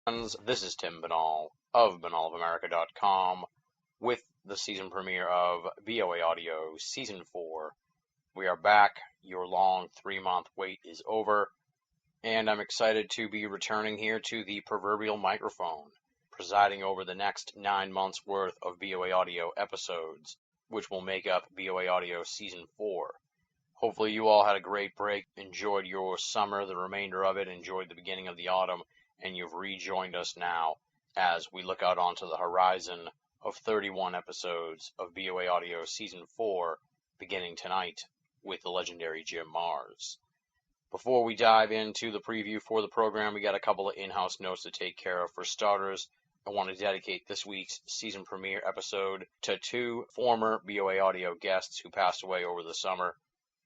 friends, this is Tim Binnall of BinnallofAmerica.com with the season premiere of BOA Audio Season 4. We are back. Your long 3-month wait is over, and I'm excited to be returning here to the proverbial microphone, presiding over the next 9 months' worth of BOA Audio episodes, which will make up BOA Audio Season 4. Hopefully you all had a great break, enjoyed your summer, the remainder of it, enjoyed the beginning of the autumn, and you've rejoined us now as we look out onto the horizon of 31 episodes of BOA Audio Season 4, beginning tonight with the legendary Jim Marrs. Before we dive into the preview for the program, we got a couple of in-house notes to take care of. For starters, I want to dedicate this week's season premiere episode to 2 former BOA Audio guests who passed away over the summer.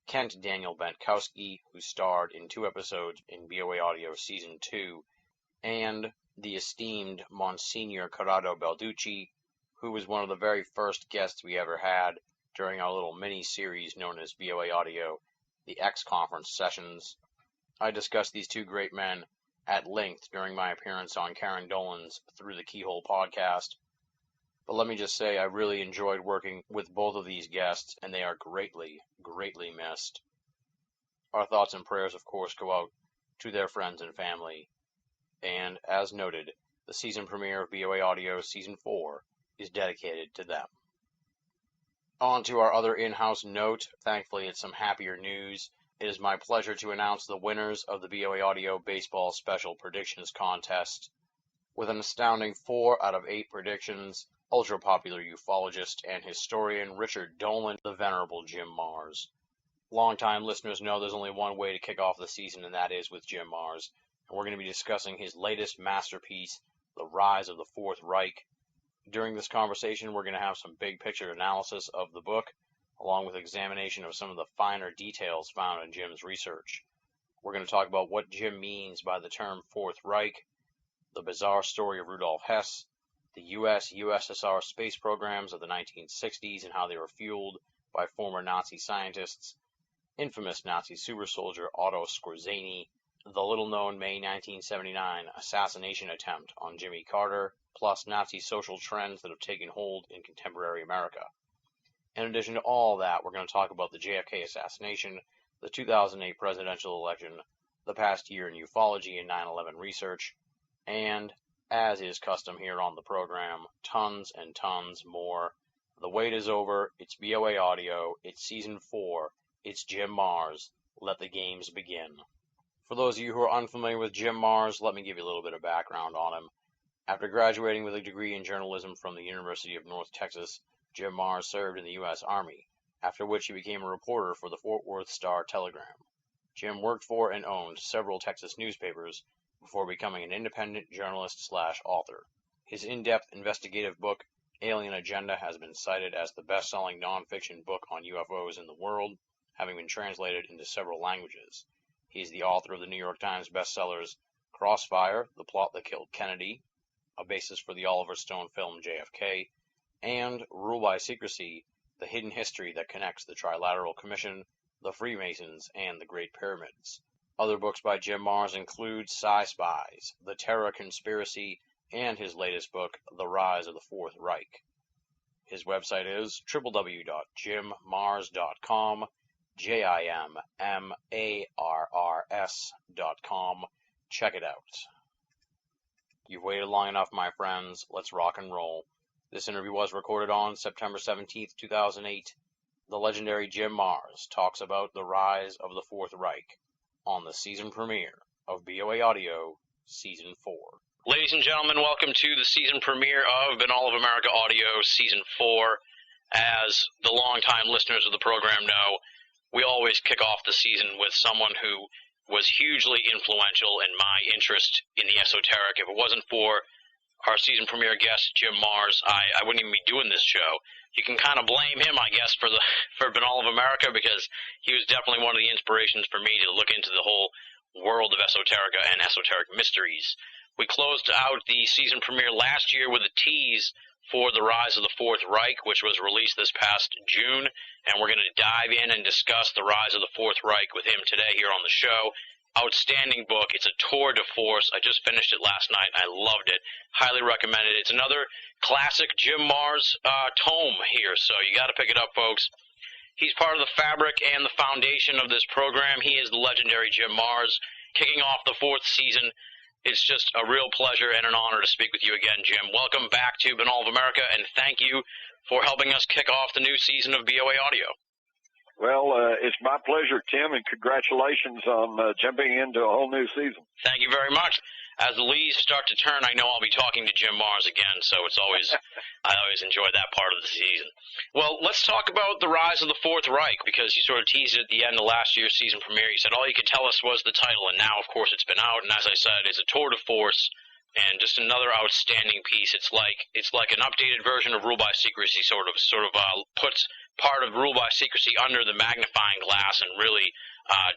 Kent Daniel Bentkowski, who starred in 2 episodes in BOA Audio Season 2, and the esteemed Monsignor Corrado Balducci, who was one of the very first guests we ever had during our little mini-series known as BOA Audio, the X-Conference Sessions. I discussed these 2 great men at length during my appearance on Karen Dolan's Through the Keyhole podcast. But let me just say, I really enjoyed working with both of these guests, and they are greatly, greatly missed. Our thoughts and prayers, of course, go out to their friends and family. And, as noted, the season premiere of BOA Audio Season 4 is dedicated to them. On to our other in-house note. Thankfully, it's some happier news. It is my pleasure to announce the winners of the BOA Audio Baseball Special Predictions Contest. With an astounding 4 out of 8 predictions, ultra-popular ufologist and historian Richard Dolan, the venerable Jim Marrs. Longtime listeners know there's only one way to kick off the season, and that is with Jim Marrs. And we're going to be discussing his latest masterpiece, The Rise of the Fourth Reich. During this conversation, we're going to have some big-picture analysis of the book, along with examination of some of the finer details found in Jim's research. We're going to talk about what Jim means by the term Fourth Reich, the bizarre story of Rudolph Hess, the USSR space programs of the 1960s and how they were fueled by former Nazi scientists, infamous Nazi super soldier Otto Skorzeny, the little-known May 1979 assassination attempt on Jimmy Carter, plus Nazi social trends that have taken hold in contemporary America. In addition to all that, we're going to talk about the JFK assassination, the 2008 presidential election, the past year in ufology and 9/11 research, and, as is custom here on the program, tons and tons more. The wait is over. It's BOA Audio. It's Season 4. It's Jim Marrs. Let the games begin. For those of you who are unfamiliar with Jim Marrs, let me give you a little bit of background on him. After graduating with a degree in journalism from the University of North Texas, Jim Marrs served in the U.S. Army, after which he became a reporter for the Fort Worth Star-Telegram. Jim worked for and owned several Texas newspapers before becoming an independent journalist/author. His in-depth investigative book, Alien Agenda, has been cited as the best-selling nonfiction book on UFOs in the world, having been translated into several languages. He is the author of the New York Times bestsellers Crossfire, The Plot That Killed Kennedy, a basis for the Oliver Stone film JFK, and Rule by Secrecy, The Hidden History That Connects the Trilateral Commission, the Freemasons, and the Great Pyramids. Other books by Jim Marrs include Spies, The Terror Conspiracy, and his latest book, The Rise of the Fourth Reich. His website is www.jimmarrs.com, JIMMARRS.com. Check it out. You've waited long enough, my friends. Let's rock and roll. This interview was recorded on September 17th, 2008. The legendary Jim Marrs talks about the rise of the Fourth Reich on the season premiere of BOA Audio Season 4. Ladies and gentlemen, welcome to the season premiere of Binnall of America Audio Season 4. As the longtime listeners of the program know, we always kick off the season with someone who was hugely influential in my interest in the esoteric. If it wasn't for our season premiere guest, Jim Marrs, I wouldn't even be doing this show. You can kind of blame him, I guess, for Binnall of America, because he was definitely one of the inspirations for me to look into the whole world of esoterica and esoteric mysteries. We closed out the season premiere last year with a tease for The Rise of the Fourth Reich, which was released this past June, and we're going to dive in and discuss The Rise of the Fourth Reich with him today here on the show. outstanding book. It's a tour de force. I just finished it last night. I loved it. Highly recommend it. It's another classic Jim Marrs tome here, so you got to pick it up, folks. He's part of the fabric and the foundation of this program. He is the legendary Jim Marrs, kicking off the 4th season. It's just a real pleasure and an honor to speak with you again, Jim. Welcome back to Binnall of America, and thank you for helping us kick off the new season of BOA Audio. Well, it's my pleasure, Tim, and congratulations on jumping into a whole new season. Thank you very much. As the leaves start to turn, I know I'll be talking to Jim Marrs again, so it's always I always enjoy that part of the season. Well, let's talk about the rise of the Fourth Reich, because you sort of teased it at the end of last year's season premiere. You said all you could tell us was the title, and now, of course, it's been out, and as I said, it's a tour de force and just another outstanding piece. It's like an updated version of Rule by Secrecy, sort of puts part of Rule by Secrecy under the magnifying glass and really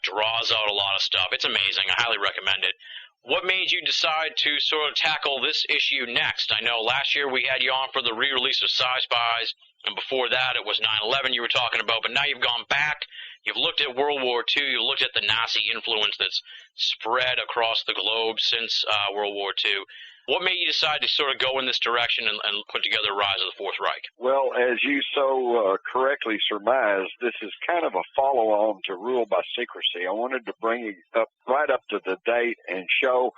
draws out a lot of stuff. It's amazing. I highly recommend it. What made you decide to sort of tackle this issue next? I know last year we had you on for the re-release of Sci-Spies, and before that it was 9/11 you were talking about, but now you've gone back, you've looked at World War II, you looked at the Nazi influence that's spread across the globe since World War II. What made you decide to sort of go in this direction and put together Rise of the Fourth Reich? Well, as you so correctly surmised, this is kind of a follow-on to Rule by Secrecy. I wanted to bring it up right up to the date and show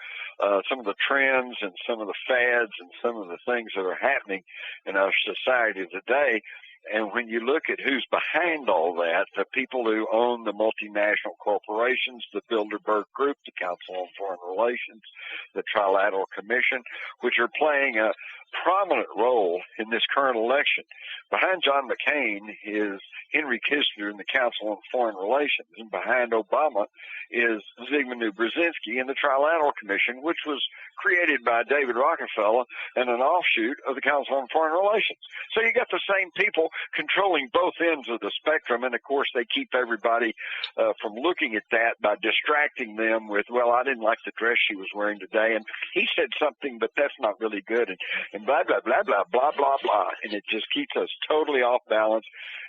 some of the trends and some of the fads and some of the things that are happening in our society today. And when you look at who's behind all that, the people who own the multinational corporations, the Bilderberg Group, the Council on Foreign Relations, the Trilateral Commission, which are playing a prominent role in this current election. Behind John McCain is Henry Kissinger and the Council on Foreign Relations, and behind Obama is Zygmunt Brzezinski and the Trilateral Commission, which was created by David Rockefeller and an offshoot of the Council on Foreign Relations. So you got the same people controlling both ends of the spectrum, and of course they keep everybody from looking at that by distracting them with, well, I didn't like the dress she was wearing today, and he said something, but that's not really good, and blah, blah, blah, blah, blah, blah, blah, and it just keeps us totally off balance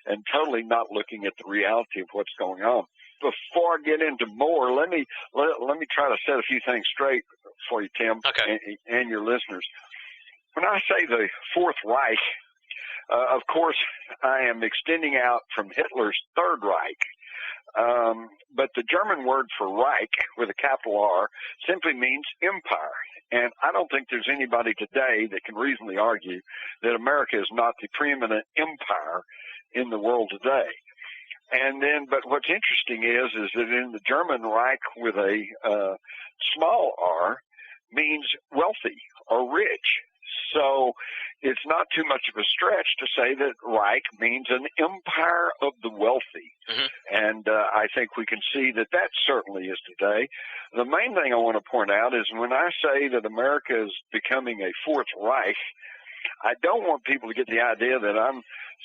and totally not looking at the reality of what's going on. Before I get into more, let me try to set a few things straight for you, Tim, okay, and your listeners. When I say the Fourth Reich, of course, I am extending out from Hitler's Third Reich. But the German word for Reich, with a capital R, simply means empire. And I don't think there's anybody today that can reasonably argue that America is not the preeminent empire in the world today. And then, but what's interesting is that in the German Reich with a small r means wealthy or rich. So it's not too much of a stretch to say that Reich means an empire of the wealthy. Mm-hmm. And I think we can see that that certainly is today. The main thing I want to point out is when I say that America is becoming a Fourth Reich, I don't want people to get the idea that I'm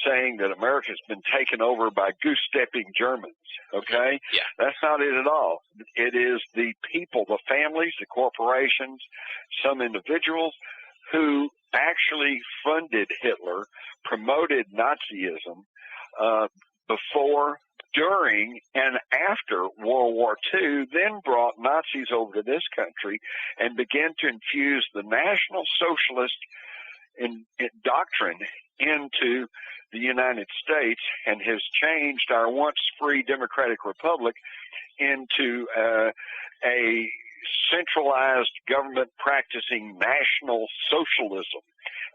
saying that America's been taken over by goose-stepping Germans, okay? Yeah. That's not it at all. It is the people, the families, the corporations, some individuals who actually funded Hitler, promoted Nazism before, during, and after World War II, then brought Nazis over to this country and began to infuse the National Socialist doctrine into the United States and has changed our once free democratic republic into a centralized government practicing National Socialism.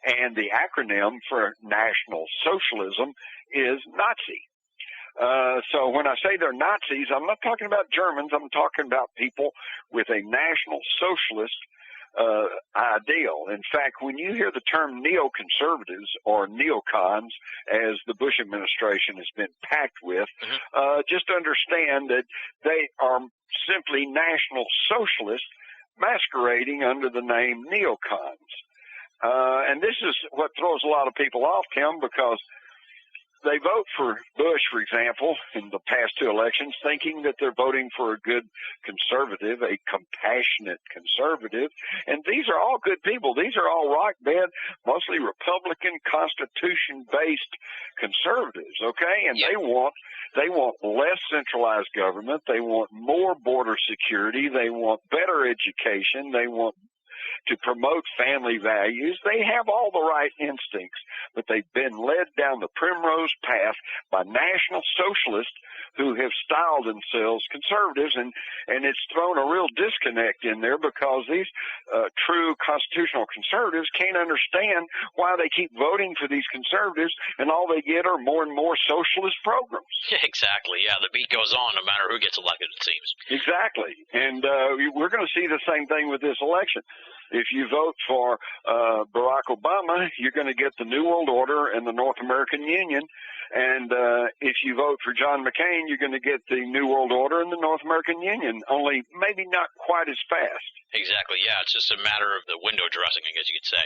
And the acronym for National Socialism is Nazi. So when I say they're Nazis, I'm not talking about Germans. I'm talking about people with a National Socialist ideal. In fact, when you hear the term neoconservatives or neocons, as the Bush administration has been packed with, just understand that they are simply National Socialists masquerading under the name neocons. And this is what throws a lot of people off, Tim, because they vote for Bush, for example, in the past two elections, thinking that they're voting for a good conservative, a compassionate conservative. And these are all good people. These are all rock bed, mostly Republican, Constitution-based conservatives, okay? And they want less centralized government. They want more border security. They want better education. They want to promote family values. They have all the right instincts, but they've been led down the primrose path by national socialists who have styled themselves conservatives, and it's thrown a real disconnect in there because these true constitutional conservatives can't understand why they keep voting for these conservatives, and all they get are more and more socialist programs. Exactly. Yeah, the beat goes on no matter who gets elected, it seems. Exactly. And we're going to see the same thing with this election. If you vote for Barack Obama, you're going to get the New World Order and the North American Union. And if you vote for John McCain, you're going to get the New World Order and the North American Union, only maybe not quite as fast. Exactly, yeah. It's just a matter of the window dressing, I guess you could say.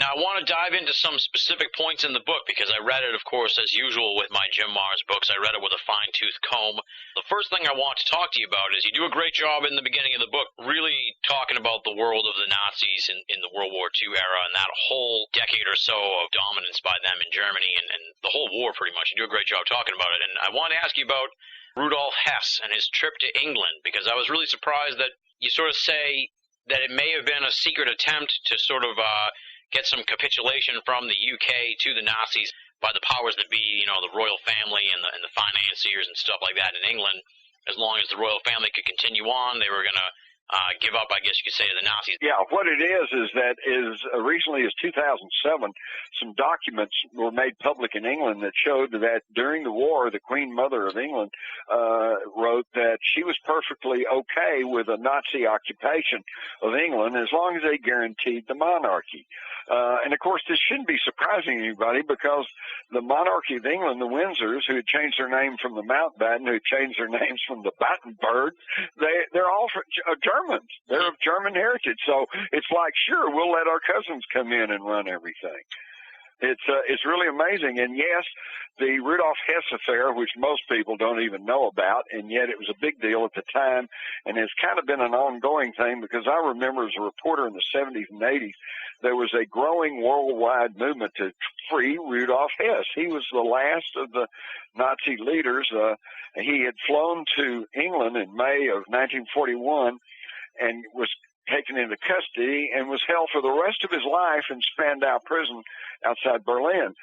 Now, I want to dive into some specific points in the book because I read it, of course, as usual with my Jim Mars books. I read it with a fine-tooth comb. The first thing I want to talk to you about is you do a great job in the beginning of the book really talking about the world of the Nazis in the World War II era and that whole decade or so of dominance by them in Germany and the whole war pretty much. You do a great job talking about it. And I want to ask you about Rudolph Hess and his trip to England because I was really surprised that you sort of say that it may have been a secret attempt to sort of get some capitulation from the UK to the Nazis by the powers that be, you know, the royal family and the financiers and stuff like that in England. As long as the royal family could continue on, they were going to give up, I guess you could say, to the Nazis. Yeah, what it is that recently as 2007, some documents were made public in England that showed that during the war, the Queen Mother of England wrote that she was perfectly okay with a Nazi occupation of England as long as they guaranteed the monarchy. And, of course, this shouldn't be surprising anybody because the monarchy of England, the Windsors, who had changed their name from the Mountbatten, who had changed their names from the Battenberg, they're all Germans. They're of German heritage. So it's like, sure, we'll let our cousins come in and run everything. It's really amazing. And yes, the Rudolph Hess affair, which most people don't even know about, and yet it was a big deal at the time, and it's kind of been an ongoing thing because I remember as a reporter in the 70s and 80s, there was a growing worldwide movement to free Rudolph Hess. He was the last of the Nazi leaders. He had flown to England in May of 1941 and was taken into custody and was held for the rest of his life in Spandau prison outside Berlin.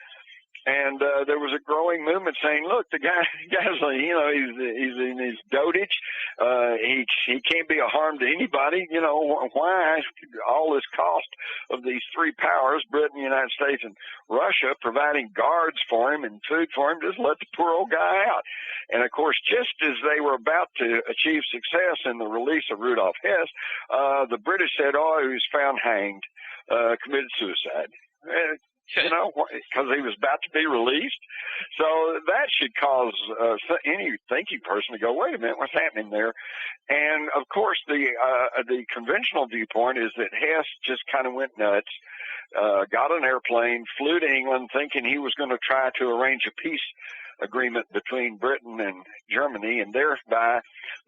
And there was a growing movement saying, look, the guy's you know, he's in his dotage. He can't be a harm to anybody. You know, why all this cost of these three powers, Britain, the United States, and Russia, providing guards for him and food for him, just let the poor old guy out. And, of course, just as they were about to achieve success in the release of Rudolph Hess, the British said, oh, he was found hanged, committed suicide. You know, because he was about to be released. So that should cause any thinking person to go, wait a minute, what's happening there? And, of course, the conventional viewpoint is that Hess just kind of went nuts, got an airplane, flew to England thinking he was going to try to arrange a peace agreement between Britain and Germany and thereby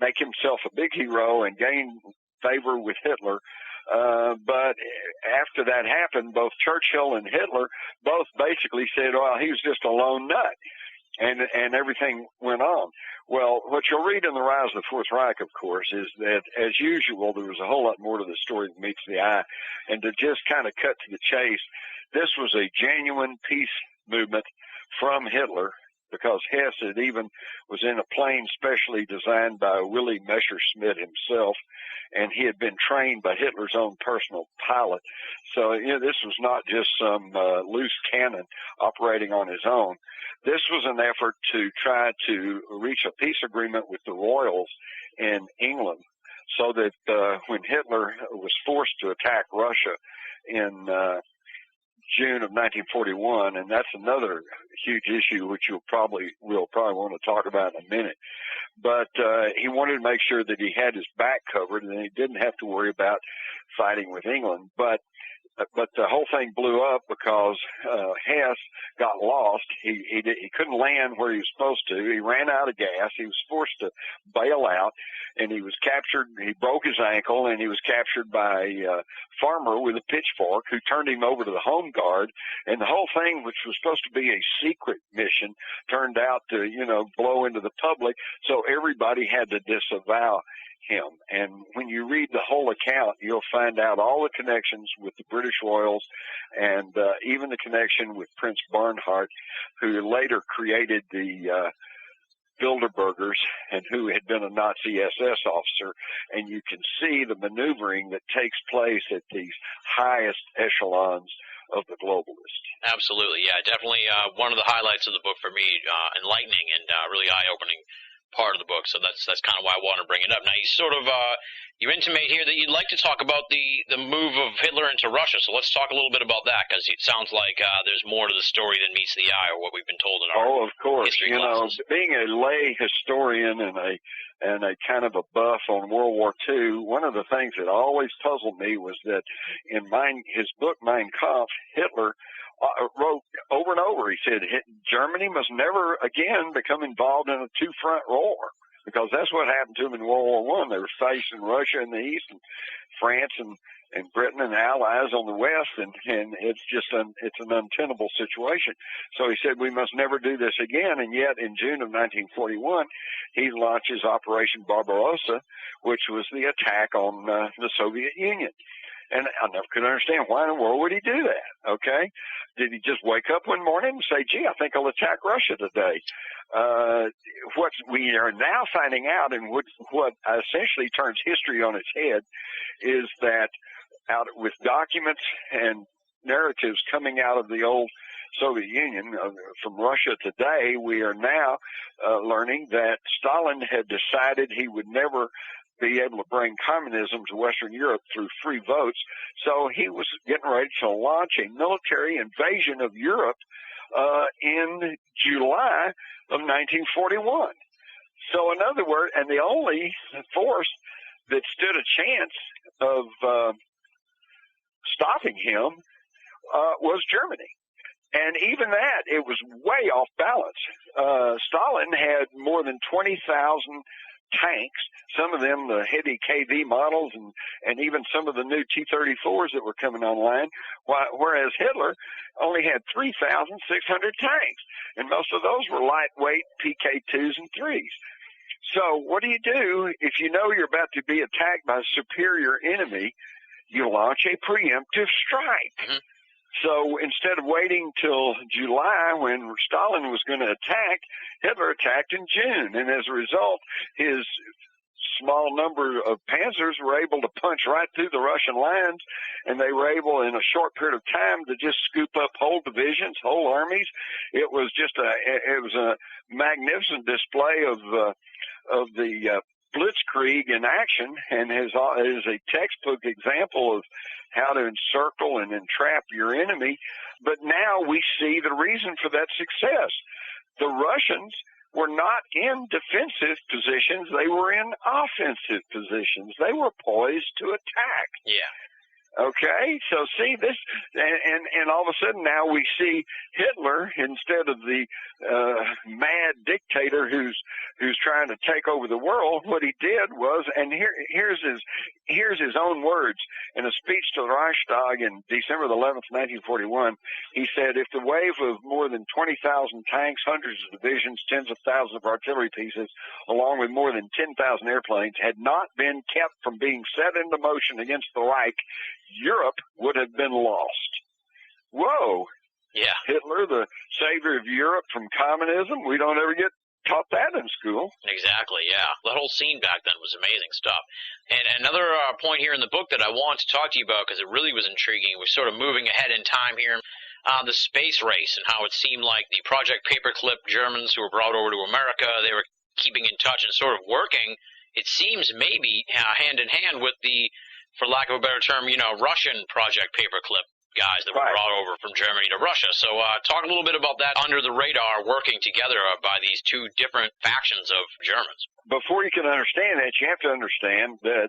make himself a big hero and gain favor with Hitler. But after that happened, both Churchill and Hitler both basically said, well, he was just a lone nut, and everything went on. Well, what you'll read in The Rise of the Fourth Reich, of course, is that, as usual, there was a whole lot more to the story than meets the eye. And to just kind of cut to the chase, this was a genuine peace movement from Hitler, because Hess was in a plane specially designed by Willy Messerschmitt himself, and he had been trained by Hitler's own personal pilot. So, you know, this was not just some loose cannon operating on his own. This was an effort to try to reach a peace agreement with the royals in England so that when Hitler was forced to attack Russia in June of 1941, and that's another huge issue which we'll probably want to talk about in a minute. But he wanted to make sure that he had his back covered and he didn't have to worry about fighting with England. But but the whole thing blew up because Hess got lost. He couldn't land where he was supposed to. He ran out of gas. He was forced to bail out, and he was captured. He broke his ankle, and he was captured by a farmer with a pitchfork who turned him over to the Home Guard. And the whole thing, which was supposed to be a secret mission, turned out to, blow into the public. So everybody had to disavow him. And when you read the whole account, you'll find out all the connections with the British Royals, and even the connection with Prince Barnhart, who later created the Bilderbergers and who had been a Nazi SS officer. And you can see the maneuvering that takes place at these highest echelons of the globalists. Absolutely, yeah, definitely one of the highlights of the book for me, enlightening and really eye-opening part of the book. So that's kind of why I want to bring it up. Now, you sort of you intimate here that you'd like to talk about the move of Hitler into Russia. So let's talk a little bit about that, because it sounds like there's more to the story than meets the eye, or what we've been told in our of course. history classes. Being a lay historian and a kind of a buff on World War II, one of the things that always puzzled me was that in his book Mein Kampf, Hitler wrote over and over, he said, Germany must never again become involved in a two-front war, because that's what happened to them in World War I. They were facing Russia in the east and France and Britain and the Allies on the west, and it's just it's an untenable situation. So he said, we must never do this again. And yet in June of 1941, he launches Operation Barbarossa, which was the attack on the Soviet Union. And I never could understand, why in the world would he do that, okay? Did he just wake up one morning and say, gee, I think I'll attack Russia today? What we are now finding out, and what essentially turns history on its head, is that with documents and narratives coming out of the old Soviet Union, from Russia today, we are now learning that Stalin had decided he would never be able to bring communism to Western Europe through free votes. So he was getting ready to launch a military invasion of Europe in July of 1941. So in other words, and the only force that stood a chance of stopping him was Germany. And even that, it was way off balance. Stalin had more than 20,000 tanks, some of them the heavy KV models, and even some of the new T-34s that were coming online, whereas Hitler only had 3,600 tanks, and most of those were lightweight PK2s and 3s. So what do? If you know you're about to be attacked by a superior enemy, you launch a preemptive strike. Mm-hmm. So instead of waiting till July when Stalin was going to attack, Hitler attacked in June. And as a result, his small number of panzers were able to punch right through the Russian lines, and they were able in a short period of time to just scoop up whole divisions, whole armies. It was just a magnificent display of the blitzkrieg in action, and is a textbook example of how to encircle and entrap your enemy. But now we see the reason for that success. The Russians were not in defensive positions. They were in offensive positions. They were poised to attack. Yeah. Okay, so see this, and all of a sudden now we see Hitler, instead of the mad dictator who's trying to take over the world. What he did was, and here's his own words in a speech to the Reichstag in December 11th, 1941. He said, "If the wave of more than 20,000 tanks, hundreds of divisions, tens of thousands of artillery pieces, along with more than 10,000 airplanes, had not been kept from being set into motion against the Reich, Europe would have been lost." Whoa. Yeah. Hitler, the savior of Europe from communism. We don't ever get taught that in school. Exactly, yeah. The whole scene back then was amazing stuff. And another point here in the book that I wanted to talk to you about, because it really was intriguing, we're sort of moving ahead in time here, the space race, and how it seemed like the Project Paperclip Germans who were brought over to America, they were keeping in touch and sort of working, it seems maybe hand in hand with the, for lack of a better term, Russian Project Paperclip guys that were brought over from Germany to Russia. So talk a little bit about that under the radar, working together by these two different factions of Germans. Before you can understand that, you have to understand that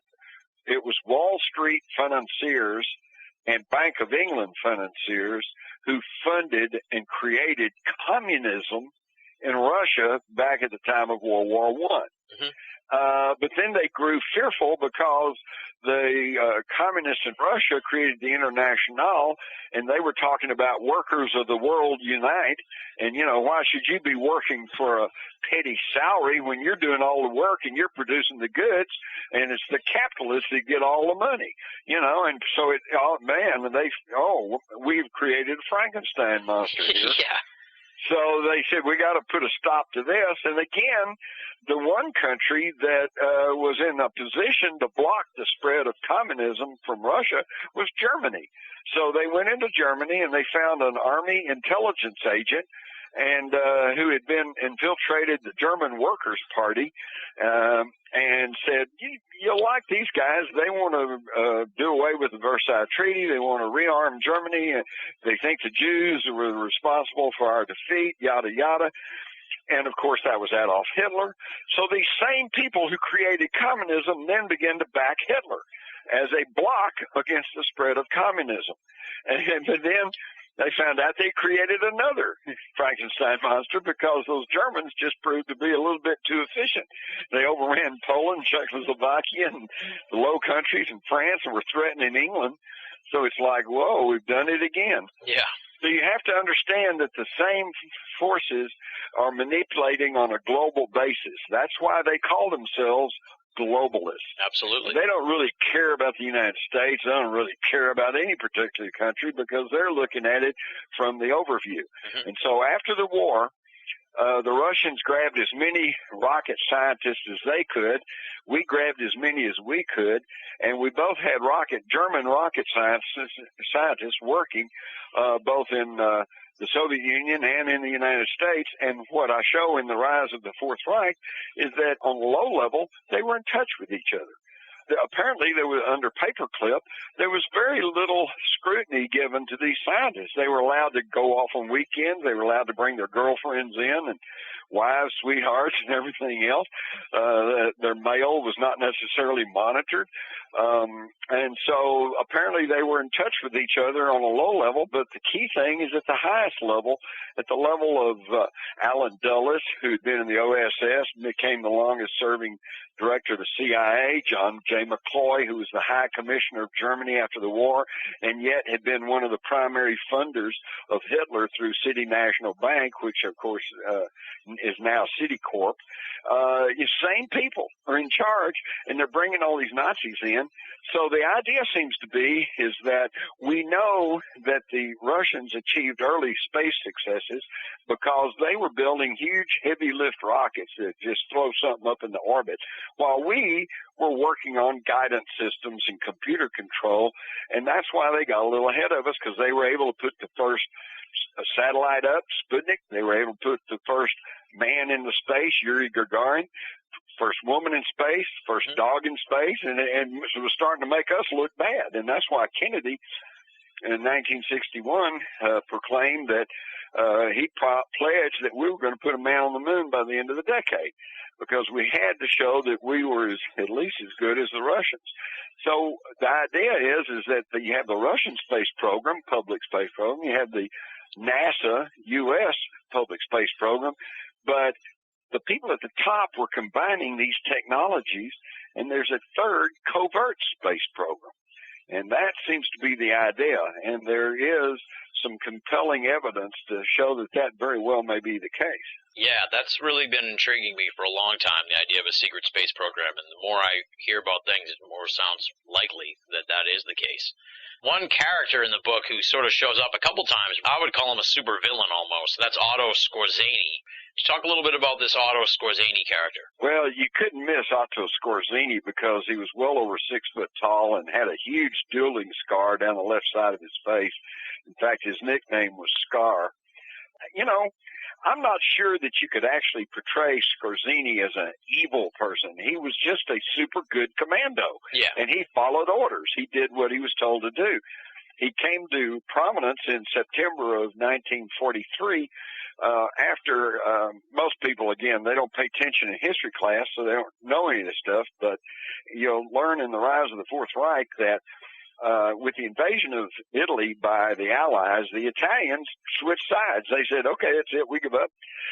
it was Wall Street financiers and Bank of England financiers who funded and created communism in Russia back at the time of World War I. But then they grew fearful because the communists in Russia created the Internationale, and they were talking about workers of the world unite. And, you know, why should you be working for a petty salary when you're doing all the work and you're producing the goods, and it's the capitalists that get all the money, you know? And so we've created a Frankenstein monster here. Yeah. So they said, we got to put a stop to this. And again, the one country that was in a position to block the spread of communism from Russia was Germany. So they went into Germany and they found an army intelligence agent and who had been infiltrated the German Workers' Party and said, you'll like these guys. They want to do away with the Versailles Treaty. They want to rearm Germany. And they think the Jews were responsible for our defeat, yada, yada. And, of course, that was Adolf Hitler. So these same people who created communism then began to back Hitler as a block against the spread of communism. And then they found out they created another Frankenstein monster because those Germans just proved to be a little bit too efficient. They overran Poland, Czechoslovakia, and the Low Countries and France, and were threatening England. So it's like, whoa, we've done it again. Yeah. So you have to understand that the same forces are manipulating on a global basis. That's why they call themselves globalists. Absolutely. They don't really care about the United States. They don't really care about any particular country because they're looking at it from the overview. And so after the war, the Russians grabbed as many rocket scientists as they could. We grabbed as many as we could, and we both had German rocket scientists working both in the Soviet Union and in the United States. And what I show in The Rise of the Fourth Reich is that on the low level, they were in touch with each other. Apparently, there was under paperclip, there was very little scrutiny given to these scientists. They were allowed to go off on weekends. They were allowed to bring their girlfriends in and wives, sweethearts, and everything else. Their mail was not necessarily monitored. And so apparently they were in touch with each other on a low level, but the key thing is at the highest level, at the level of Allen Dulles, who'd been in the OSS, became the longest-serving director of the CIA, John J. McCloy, who was the High Commissioner of Germany after the war, and yet had been one of the primary funders of Hitler through City National Bank, which, of course, is now Citicorp. Same people are in charge, and they're bringing all these Nazis in. So the idea seems to be is that we know that the Russians achieved early space successes because they were building huge heavy lift rockets that just throw something up in the orbit, while we were working on guidance systems and computer control, and that's why they got a little ahead of us, because they were able to put the first satellite up, Sputnik. They were able to put the first man into space, Yuri Gagarin, first woman in space, first dog in space, and it was starting to make us look bad. And that's why Kennedy in 1961 proclaimed that he pledged that we were going to put a man on the moon by the end of the decade, because we had to show that we were at least as good as the Russians. So the idea is that you have the Russian space program, public space program, you have the NASA U.S. public space program, but the people at the top were combining these technologies, and there's a third covert space program. And that seems to be the idea, and there is some compelling evidence to show that that very well may be the case. Yeah, that's really been intriguing me for a long time, the idea of a secret space program, and the more I hear about things, the more it sounds likely that that is the case. One character in the book who sort of shows up a couple times, I would call him a super villain almost, that's Otto Skorzeny. Talk a little bit about this Otto Skorzeny character. Well, you couldn't miss Otto Skorzeny because he was well over 6 foot tall and had a huge dueling scar down the left side of his face. In fact, his nickname was Scar. You know, I'm not sure that you could actually portray Skorzeny as an evil person. He was just a super good commando. Yeah. And he followed orders. He did what he was told to do. He came to prominence in September of 1943 after most people, again, they don't pay attention in history class, so they don't know any of this stuff, but you'll learn in The Rise of the Fourth Reich that with the invasion of Italy by the Allies, the Italians switched sides. They said, okay, that's it, we give up.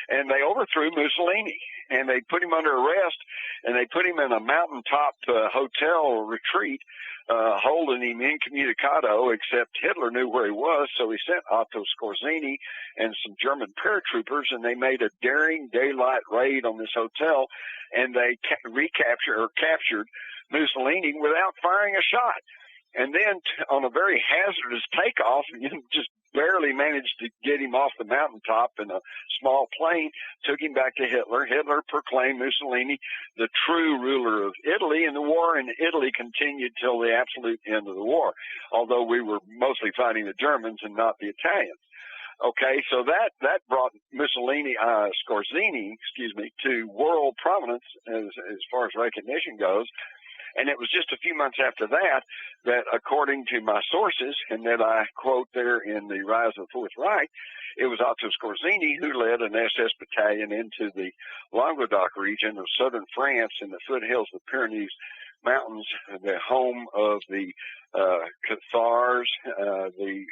And they overthrew Mussolini, and they put him under arrest, and they put him in a mountaintop hotel retreat, holding him incommunicado, except Hitler knew where he was, so he sent Otto Skorzeny and some German paratroopers, and they made a daring daylight raid on this hotel, and they captured Mussolini without firing a shot. And then on a very hazardous takeoff, just barely managed to get him off the mountaintop in a small plane, took him back to Hitler. Hitler proclaimed Mussolini the true ruler of Italy, and the war in Italy continued till the absolute end of the war, although we were mostly fighting the Germans and not the Italians. Okay, so that brought Skorzeny, to world prominence as far as recognition goes. And it was just a few months after that, according to my sources, and that I quote there in The Rise of the Fourth Reich, it was Otto Skorzeny who led an SS battalion into the Languedoc region of southern France in the foothills of the Pyrenees Mountains, the home of the Cathars,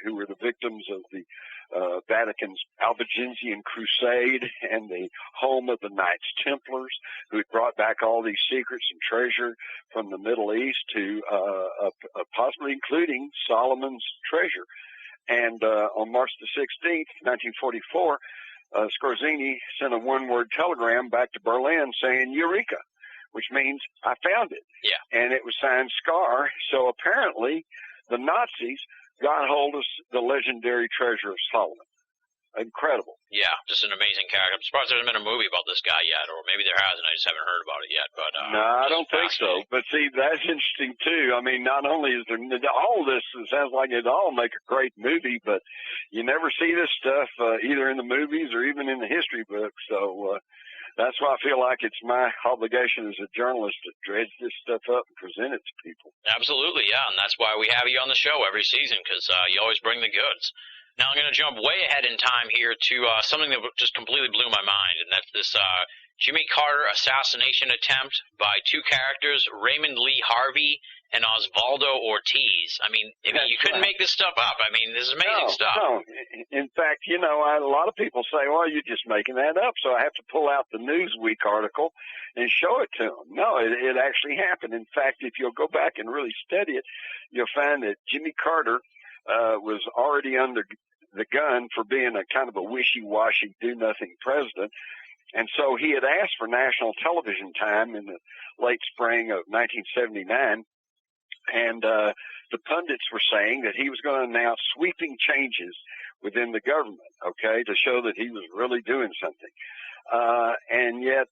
who were the victims of the Vatican's Albigensian Crusade, and the home of the Knights Templars, who had brought back all these secrets and treasure from the Middle East to possibly including Solomon's treasure. And on March the 16th, 1944, Skorzeny sent a one-word telegram back to Berlin saying, Eureka, which means I found it. Yeah. And it was signed Scar. So apparently the Nazis got hold of the legendary treasure of Solomon. Incredible. Yeah, just an amazing character. I'm surprised there hasn't been a movie about this guy yet, or maybe there hasn't. I just haven't heard about it yet. But no, I don't think so. But see, that's interesting too. I mean, not only is there all this, it sounds like it'd all make a great movie, but you never see this stuff either in the movies or even in the history books. So that's why I feel like it's my obligation as a journalist to dredge this stuff up and present it to people. Absolutely, yeah, and that's why we have you on the show every season, because you always bring the goods. Now I'm going to jump way ahead in time here to something that just completely blew my mind, and that's this Jimmy Carter assassination attempt by two characters, Raymond Lee Harvey and Osvaldo Ortiz. I mean, you couldn't make this stuff up. I mean, this is amazing stuff. No. In fact, a lot of people say, well, you're just making that up, so I have to pull out the Newsweek article and show it to them. No, it actually happened. In fact, if you'll go back and really study it, you'll find that Jimmy Carter was already under the gun for being a kind of a wishy-washy, do-nothing president. And so he had asked for national television time in the late spring of 1979. And the pundits were saying that he was going to announce sweeping changes within the government, okay, to show that he was really doing something. And yet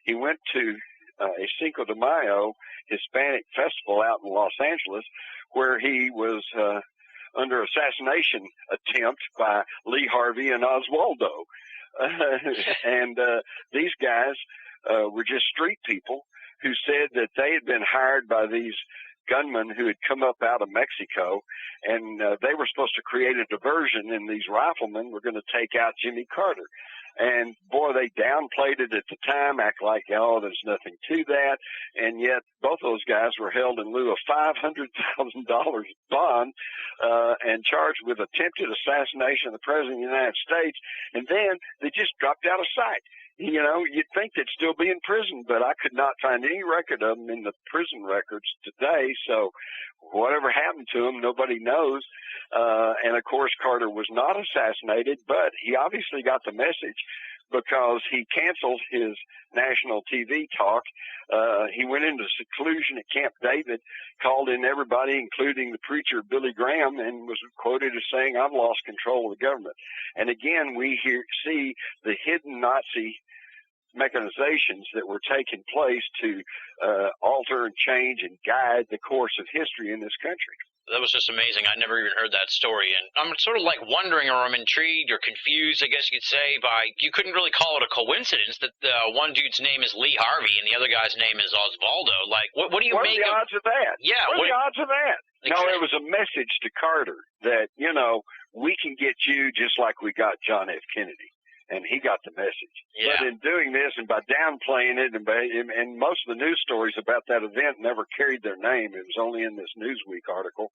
he went to a Cinco de Mayo Hispanic festival out in Los Angeles where he was under assassination attempt by Lee Harvey and Oswaldo. And these guys were just street people who said that they had been hired by these gunmen who had come up out of Mexico, and they were supposed to create a diversion, and these riflemen were going to take out Jimmy Carter. And, boy, they downplayed it at the time, act like, oh, there's nothing to that, and yet both those guys were held in lieu of $500,000 bond and charged with attempted assassination of the President of the United States, and then they just dropped out of sight. You'd think they'd still be in prison, but I could not find any record of them in the prison records today. So whatever happened to them, nobody knows. And, of course, Carter was not assassinated, but he obviously got the message because he canceled his national TV talk. He went into seclusion at Camp David, called in everybody, including the preacher Billy Graham, and was quoted as saying, I've lost control of the government. And again, we see the hidden Nazi mechanizations that were taking place to alter and change and guide the course of history in this country. That was just amazing. I never even heard that story. And I'm sort of like wondering, or I'm intrigued or confused, I guess you could say, by you couldn't really call it a coincidence that one dude's name is Lee Harvey and the other guy's name is Osvaldo. Like, what do you make of... What are the odds of that? Yeah. What are the odds of that? Exactly. No, it was a message to Carter that, we can get you just like we got John F. Kennedy. and he got the message. Yeah. But in doing this and by downplaying it, and most of the news stories about that event never carried their name. It was only in this Newsweek article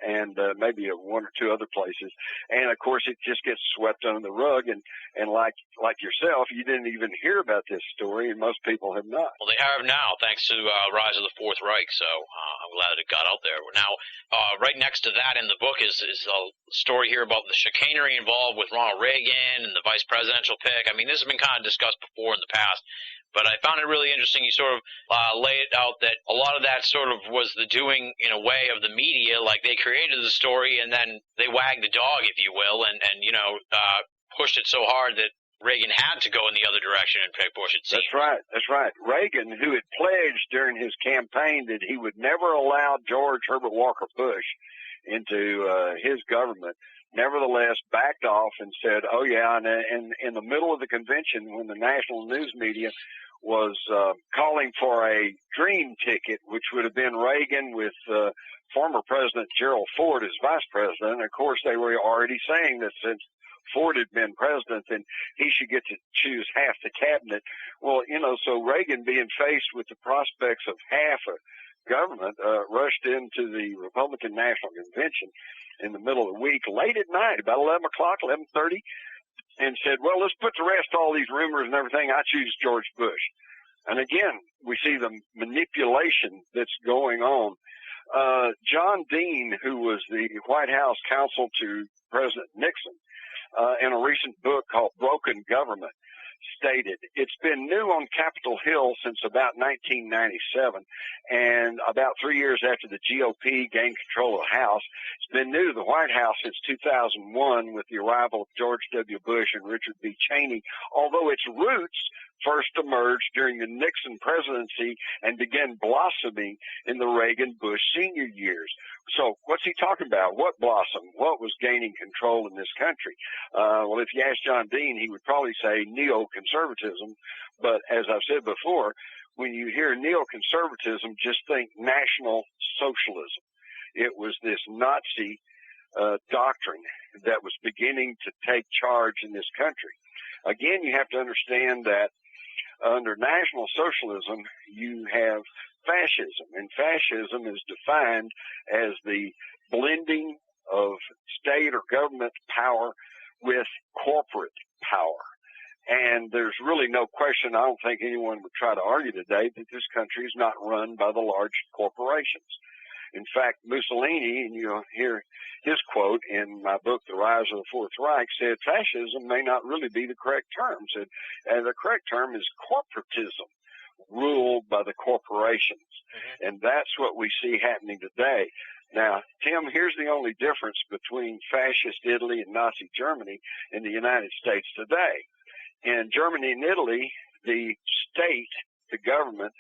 and maybe one or two other places. And, of course, it just gets swept under the rug. And like yourself, you didn't even hear about this story, and most people have not. Well, they have now, thanks to rise of the Fourth Reich, so I'm glad it got out there. Now, right next to that in the book is a story here about the chicanery involved with Ronald Reagan and the vice presidential pick. I mean, this has been kind of discussed before in the past, but I found it really interesting. You sort of lay it out that a lot of that sort of was the doing, in a way, of the media. Like, they created the story and then they wagged the dog, if you will, and pushed it so hard that Reagan had to go in the other direction and pick Bush, it seemed. That's right. Reagan, who had pledged during his campaign that he would never allow George Herbert Walker Bush into his government, nevertheless backed off and said, oh, yeah, and in the middle of the convention when the national news media was calling for a dream ticket, which would have been Reagan with former President Gerald Ford as vice president. Of course, they were already saying that since Ford had been president, then he should get to choose half the cabinet. Well, so Reagan, being faced with the prospects of half a government, rushed into the Republican National Convention in the middle of the week, late at night, about 11 o'clock, 11:30, and said, well, let's put to rest all these rumors and everything. I choose George Bush. And again, we see the manipulation that's going on. John Dean, who was the White House counsel to President Nixon, in a recent book called Broken Government, stated, it's been new on Capitol Hill since about 1997, and about 3 years after the GOP gained control of the House. It's been new to the White House since 2001 with the arrival of George W. Bush and Richard B. Cheney, although its roots first emerged during the Nixon presidency and began blossoming in the Reagan-Bush senior years. So what's he talking about? What blossomed? What was gaining control in this country? Well, if you ask John Dean, he would probably say neoconservatism. But as I've said before, when you hear neoconservatism, just think National Socialism. It was this Nazi doctrine that was beginning to take charge in this country. Again, you have to understand that under National Socialism, you have fascism, and fascism is defined as the blending of state or government power with corporate power. And there's really no question, I don't think anyone would try to argue today, that this country is not run by the large corporations. In fact, Mussolini, and you'll hear his quote in my book, The Rise of the Fourth Reich, said fascism may not really be the correct term. Said the correct term is corporatism, ruled by the corporations. Mm-hmm. And that's what we see happening today. Now, Tim, here's the only difference between fascist Italy and Nazi Germany in the United States today. In Germany and Italy, the state, the government,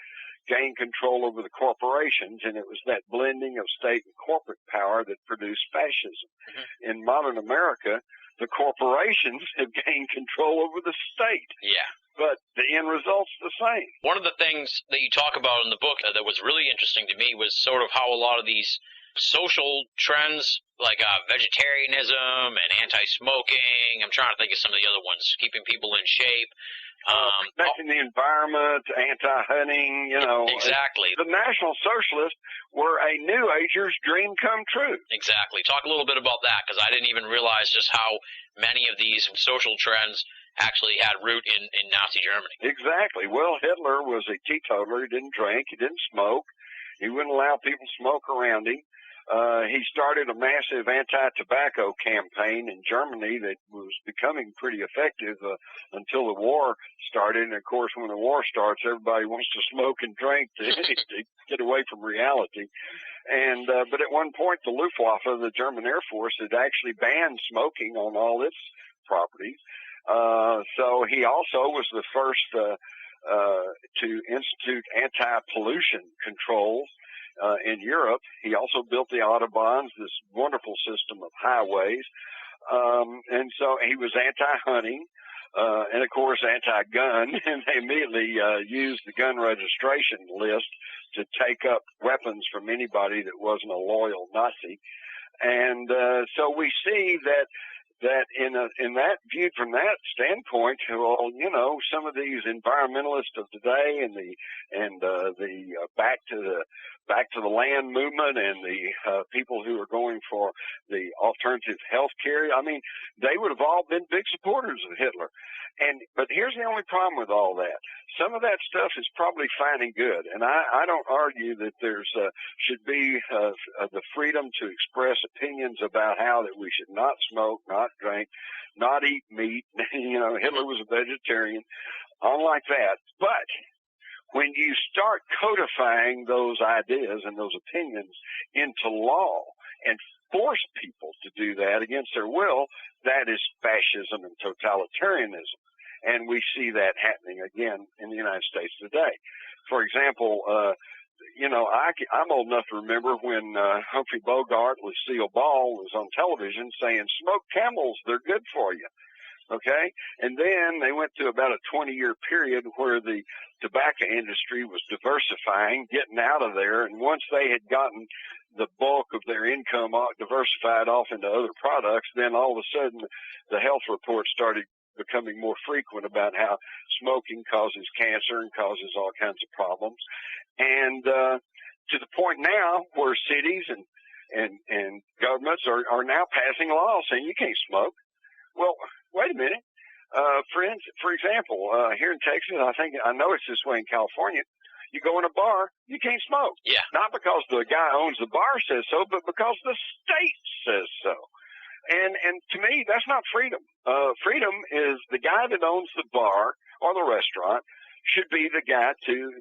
gained control over the corporations, and it was that blending of state and corporate power that produced fascism. Mm-hmm. In modern America, the corporations have gained control over the state. Yeah. But the end result's the same. One of the things that you talk about in the book that was really interesting to me was sort of how a lot of these social trends, like vegetarianism and anti-smoking, I'm trying to think of some of the other ones, keeping people in shape, protecting the environment, anti-hunting, Exactly. The National Socialists were a New Ager's dream come true. Exactly. Talk a little bit about that, because I didn't even realize just how many of these social trends actually had root in Nazi Germany. Exactly. Well, Hitler was a teetotaler. He didn't drink. He didn't smoke. He wouldn't allow people to smoke around him. He started a massive anti-tobacco campaign in Germany that was becoming pretty effective until the war started. And, of course, when the war starts, everybody wants to smoke and drink to get away from reality. And but at one point, the Luftwaffe, the German Air Force, had actually banned smoking on all its properties. So he also was the first to institute anti-pollution controls in Europe. He also built the Autobahns, this wonderful system of highways. And so he was anti-hunting, and of course anti-gun, and they immediately used the gun registration list to take up weapons from anybody that wasn't a loyal Nazi. And so we see that that in that viewed from that standpoint, well, you know, some of these environmentalists of today and the back to the land movement and the people who are going for the alternative health care, I mean, they would have all been big supporters of Hitler. But here's the only problem with all that. Some of that stuff is probably fine and good, and I don't argue that there's should be the freedom to express opinions about how that we should not smoke, not drink, not eat meat. You know, Hitler was a vegetarian, on like that. But when you start codifying those ideas and those opinions into law and force people to do that against their will, that is fascism and totalitarianism. And we see that happening again in the United States today. For example, you know, I'm old enough to remember when Humphrey Bogart, Lucille Ball was on television saying, smoke Camels, they're good for you. Okay? And then they went through about a 20-year period where the tobacco industry was diversifying, getting out of there. And once they had gotten the bulk of their income diversified off into other products, then all of a sudden the health reports started becoming more frequent about how smoking causes cancer and causes all kinds of problems. And to the point now where cities and governments are now passing laws saying you can't smoke. Well, wait a minute. For example, here in Texas, I know it's this way in California. You go in a bar, you can't smoke. Yeah. Not because the guy who owns the bar says so, but because the state says so. And to me, that's not freedom. Freedom is the guy that owns the bar or the restaurant should be the guy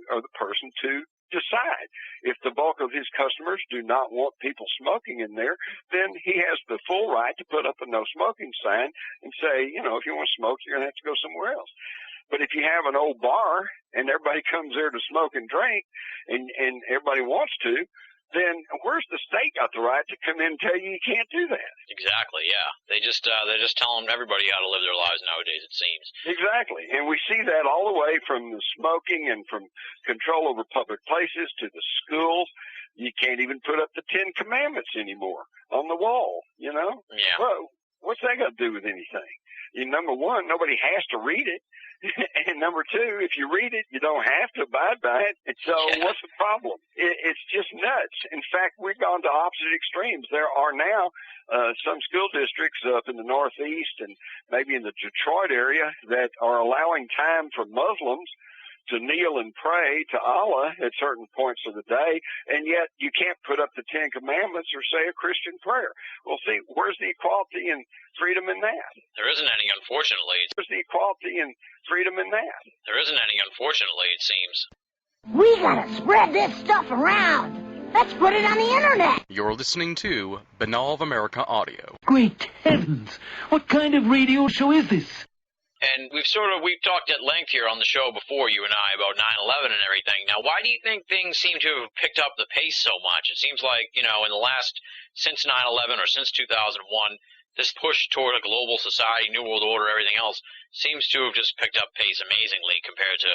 or the person to decide. If the bulk of his customers do not want people smoking in there, then he has the full right to put up a no smoking sign and say, you know, if you want to smoke, you're going to have to go somewhere else. But if you have an old bar and everybody comes there to smoke and drink and everybody wants to, then where's the state got the right to come in and tell you you can't do that? Exactly, yeah. They're just telling everybody how to live their lives nowadays, it seems. Exactly. And we see that all the way from the smoking and from control over public places to the schools. You can't even put up the 10 Commandments anymore on the wall, you know? Yeah. Well, what's that got to do with anything? Number one, nobody has to read it. And number two, if you read it, you don't have to abide by it. And so what's the problem? It's just nuts. In fact, we've gone to opposite extremes. There are now some school districts up in the Northeast and maybe in the Detroit area that are allowing time for Muslims to kneel and pray to Allah at certain points of the day, and yet you can't put up the 10 Commandments or say a Christian prayer. Well, see, where's the equality and freedom in that? There isn't any, unfortunately. Where's the equality and freedom in that? There isn't any, unfortunately, it seems. We gotta spread this stuff around. Let's put it on the internet. You're listening to Binnall of America Audio. Great heavens! What kind of radio show is this? And we've talked at length here on the show before, you and I, about 9/11 and everything. Now, why do you think things seem to have picked up the pace so much? It seems like, you know, since 9/11 or since 2001, this push toward a global society, New World Order, everything else, seems to have just picked up pace amazingly compared to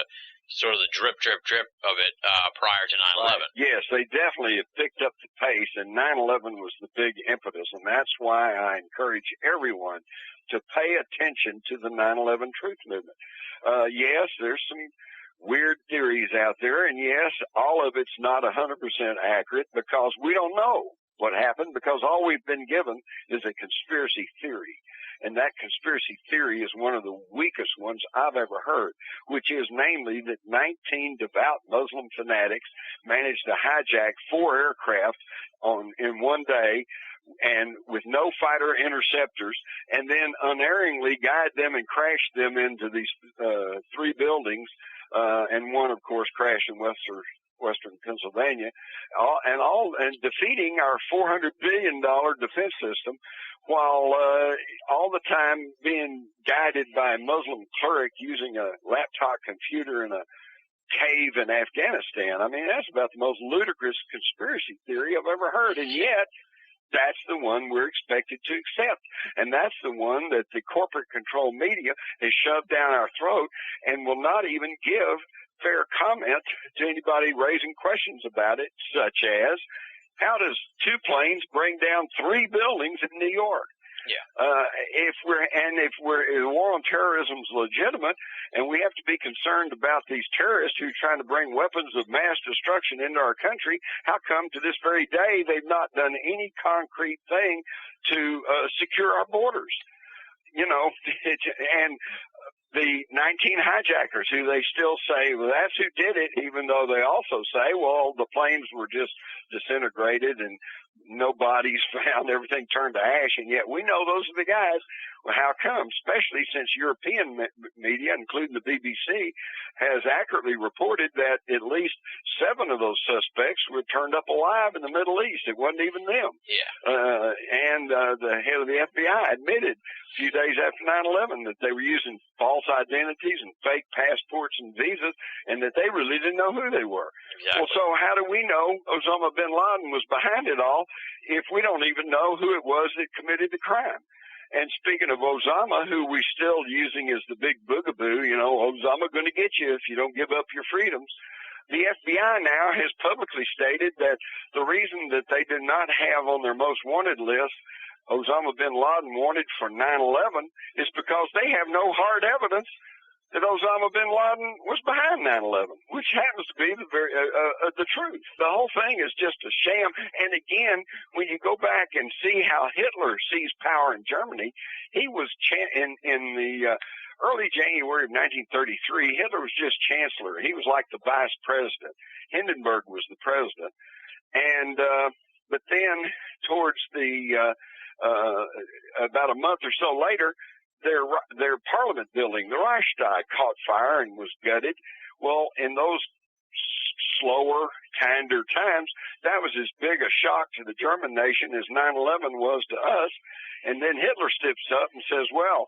sort of the drip of it prior to 9/11. Right. Yes, they definitely have picked up the pace, and 9/11 was the big impetus, and that's why I encourage everyone to pay attention to the 9/11 truth movement. Yes, there's some weird theories out there, and yes, all of it's not 100% accurate because we don't know what happened, because all we've been given is a conspiracy theory. And that conspiracy theory is one of the weakest ones I've ever heard, which is namely that 19 devout Muslim fanatics managed to hijack 4 aircraft in one day and with no fighter interceptors, and then unerringly guide them and crash them into these 3 buildings, and one, of course, crashed in western Pennsylvania, and defeating our $400 billion defense system, while all the time being guided by a Muslim cleric using a laptop computer in a cave in Afghanistan. I mean, that's about the most ludicrous conspiracy theory I've ever heard, and yet that's the one we're expected to accept. And that's the one that the corporate control media has shoved down our throat and will not even give fair comment to anybody raising questions about it, such as, how does 2 planes bring down 3 buildings in New York? Yeah. If the war on terrorism is legitimate, and we have to be concerned about these terrorists who are trying to bring weapons of mass destruction into our country, how come to this very day they've not done any concrete thing to secure our borders? You know, and the 19 hijackers who they still say, well, that's who did it, even though they also say, well, the planes were just disintegrated and no bodies found, everything turned to ash, and yet we know those are the guys. Well, how come? Especially since European media, including the BBC, has accurately reported that at least 7 of those suspects were turned up alive in the Middle East. It wasn't even them. Yeah. And the head of the FBI admitted a few days after 9/11 that they were using false identities and fake passports and visas, and that they really didn't know who they were. Exactly. Well, so how do we know Osama bin Laden was behind it all if we don't even know who it was that committed the crime? And speaking of Osama, who we're still using as the big boogaboo, you know, Osama going to get you if you don't give up your freedoms. The FBI now has publicly stated that the reason that they did not have on their most wanted list Osama bin Laden wanted for 9/11 is because they have no hard evidence that Osama bin Laden was behind 9/11, which happens to be the truth. The whole thing is just a sham. And again, when you go back and see how Hitler seized power in Germany, he was in the early January of 1933. Hitler was just chancellor. He was like the vice president. Hindenburg was the president. And but then towards the about a month or so later, their parliament building, the Reichstag, caught fire and was gutted. Well, in those slower, kinder times, that was as big a shock to the German nation as 9/11 was to us. And then Hitler steps up and says, well,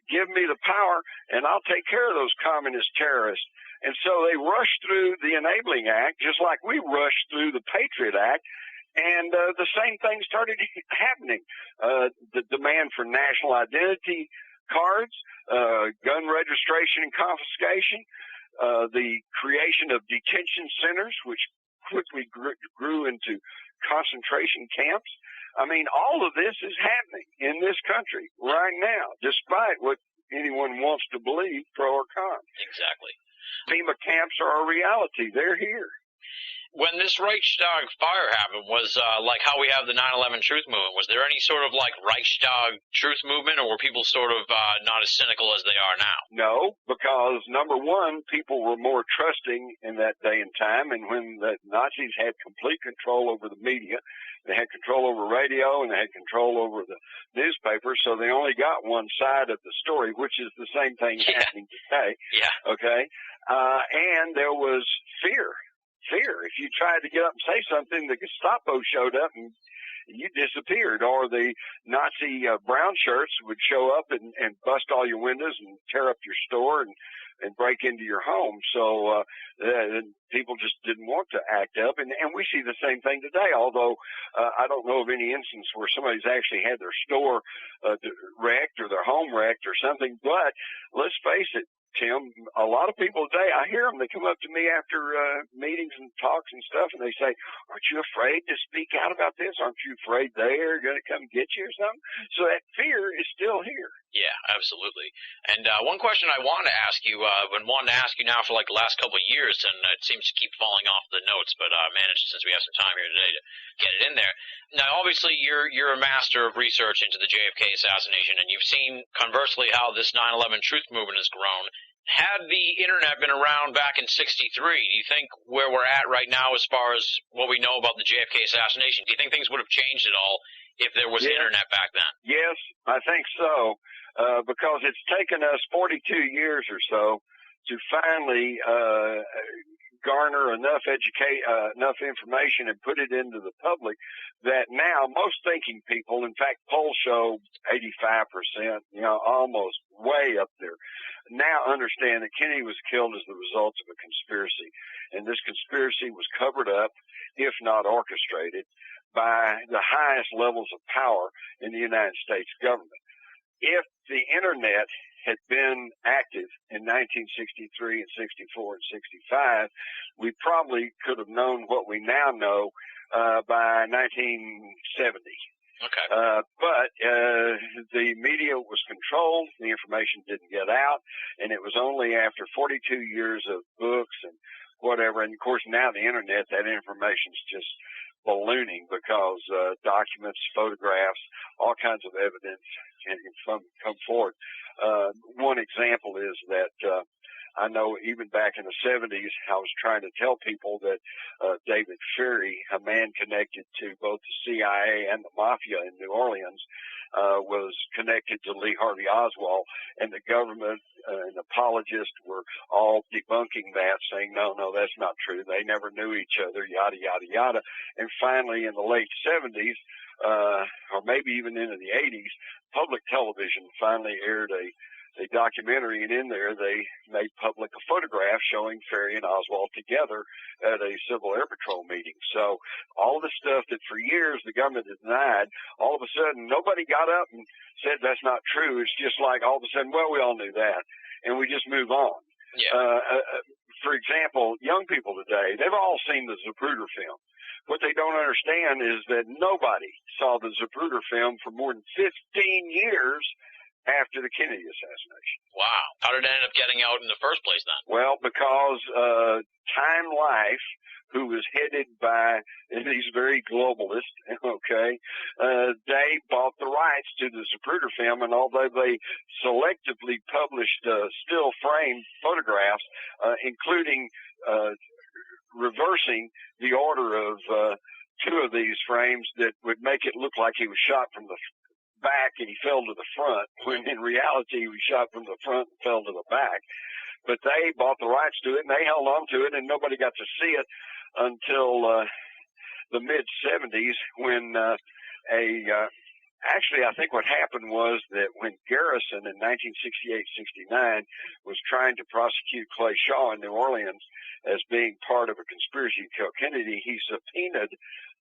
give me the power and I'll take care of those communist terrorists. And so they rushed through the Enabling Act, just like we rushed through the Patriot Act. And the same thing started happening. The demand for national identity cards, gun registration and confiscation, the creation of detention centers, which quickly grew into concentration camps. I mean, all of this is happening in this country right now, despite what anyone wants to believe, pro or con. Exactly. FEMA camps are a reality. They're here. When this Reichstag fire happened, was like how we have the 9/11 truth movement, was there any sort of like Reichstag truth movement, or were people sort of not as cynical as they are now? No, because number one, people were more trusting in that day and time, and when the Nazis had complete control over the media, they had control over radio and they had control over the newspaper, so they only got one side of the story, which is the same thing happening today. Yeah. Okay? And there was fear. If you tried to get up and say something, the Gestapo showed up and you disappeared, or the Nazi brown shirts would show up and bust all your windows and tear up your store and break into your home. So people just didn't want to act up, and we see the same thing today, although I don't know of any instance where somebody's actually had their store wrecked or their home wrecked or something. But let's face it, Tim, a lot of people today, I hear them, they come up to me after meetings and talks and stuff, and they say, aren't you afraid to speak out about this? Aren't you afraid they're going to come get you or something? So that fear is still here. Yeah, absolutely. And one question I wanted to ask you, been wanting to ask you now for like the last couple of years, and it seems to keep falling off the notes, but I managed, since we have some time here today, to get it in there. Now, obviously, you're a master of research into the JFK assassination, and you've seen, conversely, how this 9/11 truth movement has grown. Had the internet been around back in '63, do you think where we're at right now as far as what we know about the JFK assassination, do you think things would have changed at all if there was internet back then? Yes, I think so, because it's taken us 42 years or so to finally garner enough information and put it into the public that now most thinking people, in fact, polls show 85%, almost way up there, now understand that Kennedy was killed as the result of a conspiracy. And this conspiracy was covered up, if not orchestrated, by the highest levels of power in the United States government. If the internet had been active in 1963 and 64 and 65, we probably could have known what we now know by 1970. Okay. But the media was controlled. The information didn't get out. And it was only after 42 years of books and whatever. And, of course, now the Internet, that information's just ballooning because documents, photographs, all kinds of evidence can come forward. One example is that I know even back in the 70s, I was trying to tell people that David Ferry, a man connected to both the CIA and the Mafia in New Orleans, was connected to Lee Harvey Oswald, and the government and apologists were all debunking that, saying, no, that's not true. They never knew each other, yada, yada, yada. And finally, in the late 70s, or maybe even into the 80s, public television finally aired a documentary, and in there they made public a photograph showing Ferry and Oswald together at a Civil Air Patrol meeting. So all the stuff that for years the government denied, all of a sudden nobody got up and said that's not true. It's just like all of a sudden, well, we all knew that, and we just move on. Yeah. For example, young people today, they've all seen the Zapruder film. What they don't understand is that nobody saw the Zapruder film for more than 15 years after the Kennedy assassination. Wow. How did it end up getting out in the first place then? Well, because Time Life, who was headed by these very globalists, okay, they bought the rights to the Zapruder film, and although they selectively published still frame photographs, including reversing the order of two of these frames that would make it look like he was shot from the back and he fell to the front, when in reality he was shot from the front and fell to the back. But they bought the rights to it, and they held on to it, and nobody got to see it until the mid-'70s when actually, I think what happened was that when Garrison in 1968-69 was trying to prosecute Clay Shaw in New Orleans as being part of a conspiracy to kill Kennedy, he subpoenaed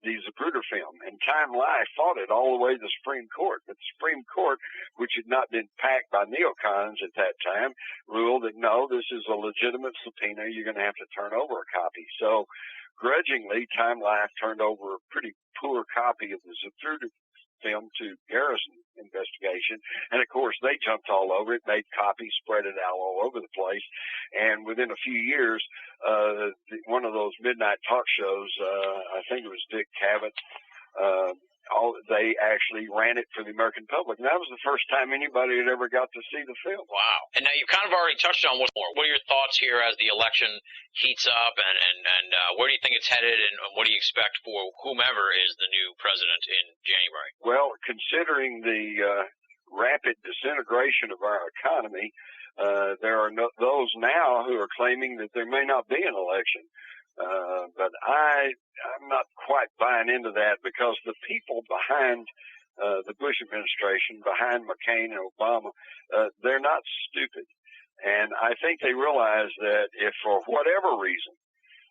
the Zapruder film, and Time Life fought it all the way to the Supreme Court. But the Supreme Court, which had not been packed by neocons at that time, ruled that no, this is a legitimate subpoena. You're going to have to turn over a copy. So grudgingly, Time Life turned over a pretty poor copy of the Zapruder film to Garrison investigation, and of course they jumped all over it, made copies, spread it out all over the place, and within a few years, one of those midnight talk shows, I think it was Dick Cavett, they actually ran it for the American public, and that was the first time anybody had ever got to see the film. Wow. And now you've kind of already touched on what are your thoughts here as the election heats up, and where do you think it's headed, and what do you expect for whomever is the new president in January? Well, considering the rapid disintegration of our economy, there are those now who are claiming that there may not be an election. But I'm not quite buying into that, because the people behind the Bush administration, behind McCain and Obama, they're not stupid. And I think they realize that if for whatever reason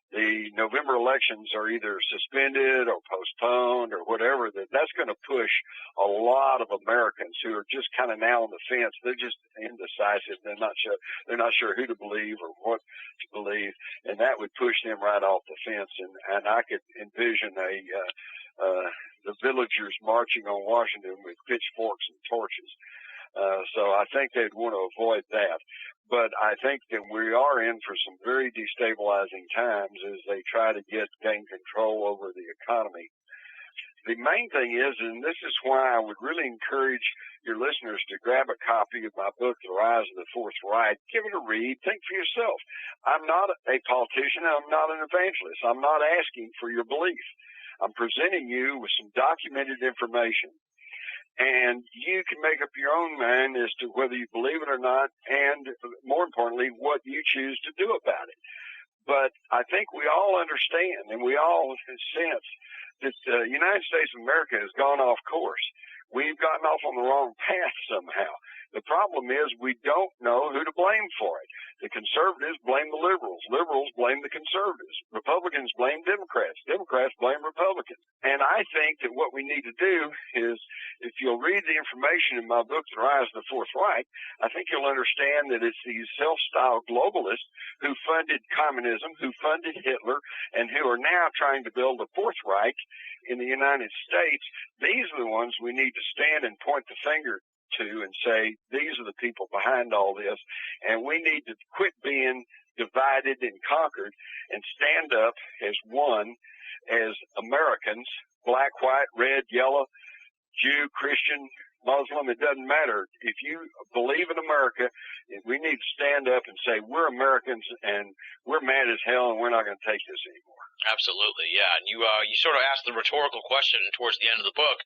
the November elections are either suspended or postponed or whatever, that's going to push a lot of Americans who are just kind of now on the fence. They're just indecisive. They're not sure who to believe or what to believe, and that would push them right off the fence. And I could envision the villagers marching on Washington with pitchforks and torches. So I think they'd want to avoid that. But I think that we are in for some very destabilizing times as they try to gain control over the economy. The main thing is, and this is why I would really encourage your listeners to grab a copy of my book, The Rise of the Fourth Reich. Give it a read. Think for yourself. I'm not a politician. I'm not an evangelist. I'm not asking for your belief. I'm presenting you with some documented information. And you can make up your own mind as to whether you believe it or not, and more importantly, what you choose to do about it. But I think we all understand, and we all sense that the United States of America has gone off course. we've gotten off on the wrong path somehow. The problem is we don't know who to blame for it. The conservatives blame the liberals. Liberals blame the conservatives. Republicans blame Democrats. Democrats blame Republicans. And I think that what we need to do is, if you'll read the information in my book, The Rise of the Fourth Reich, I think you'll understand that it's these self-styled globalists who funded communism, who funded Hitler, and who are now trying to build a Fourth Reich in the United States. These are the ones we need to stand and point the finger to and say, these are the people behind all this, and we need to quit being divided and conquered and stand up as one, as Americans, black, white, red, yellow, Jew, Christian, Muslim, it doesn't matter. If you believe in America, we need to stand up and say, we're Americans and we're mad as hell and we're not going to take this anymore. Absolutely, yeah. And you sort of asked the rhetorical question towards the end of the book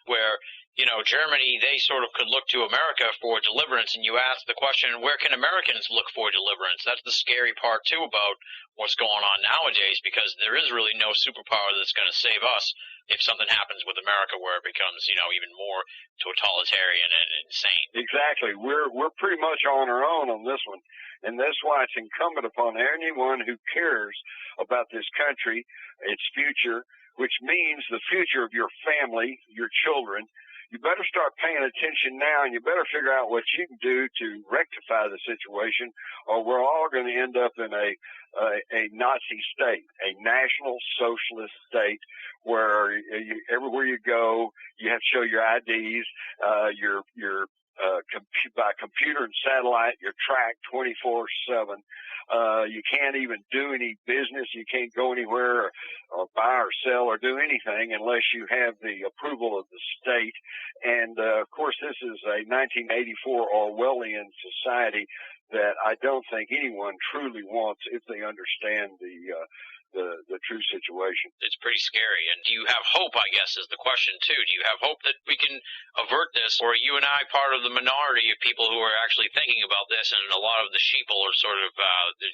where, you know, Germany, they sort of could look to America for deliverance, and you asked the question, where can Americans look for deliverance? That's the scary part, too, about what's going on nowadays, because there is really no superpower that's going to save us if something happens with America where it becomes, you know, even more totalitarian and insane. Exactly. We're pretty much on our own on this one. And that's why it's incumbent upon anyone who cares about this country, its future, which means the future of your family, your children. You better start paying attention now, and you better figure out what you can do to rectify the situation, or we're all going to end up in a Nazi state, a national socialist state, where everywhere you go, you have to show your IDs, by computer and satellite, you're tracked 24/7. You can't even do any business. You can't go anywhere or buy or sell or do anything unless you have the approval of the state. And, of course, this is a 1984 Orwellian society that I don't think anyone truly wants if they understand the true situation. It's pretty scary. And do you have hope, I guess, is the question, too? Do you have hope that we can avert this? Or are you and I part of the minority of people who are actually thinking about this, and a lot of the sheeple are sort of,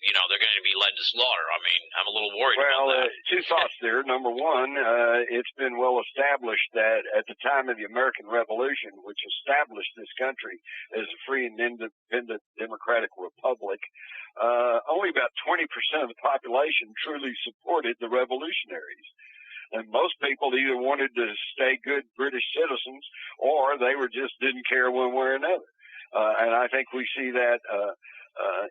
you know, they're going to be led to slaughter? I mean, I'm a little worried about that. Two thoughts there. Number one, it's been well established that at the time of the American Revolution, which established this country as a free and independent democratic republic, only about 20% of the population truly supported the revolutionaries. And most people either wanted to stay good British citizens or they didn't care one way or another. And I think we see that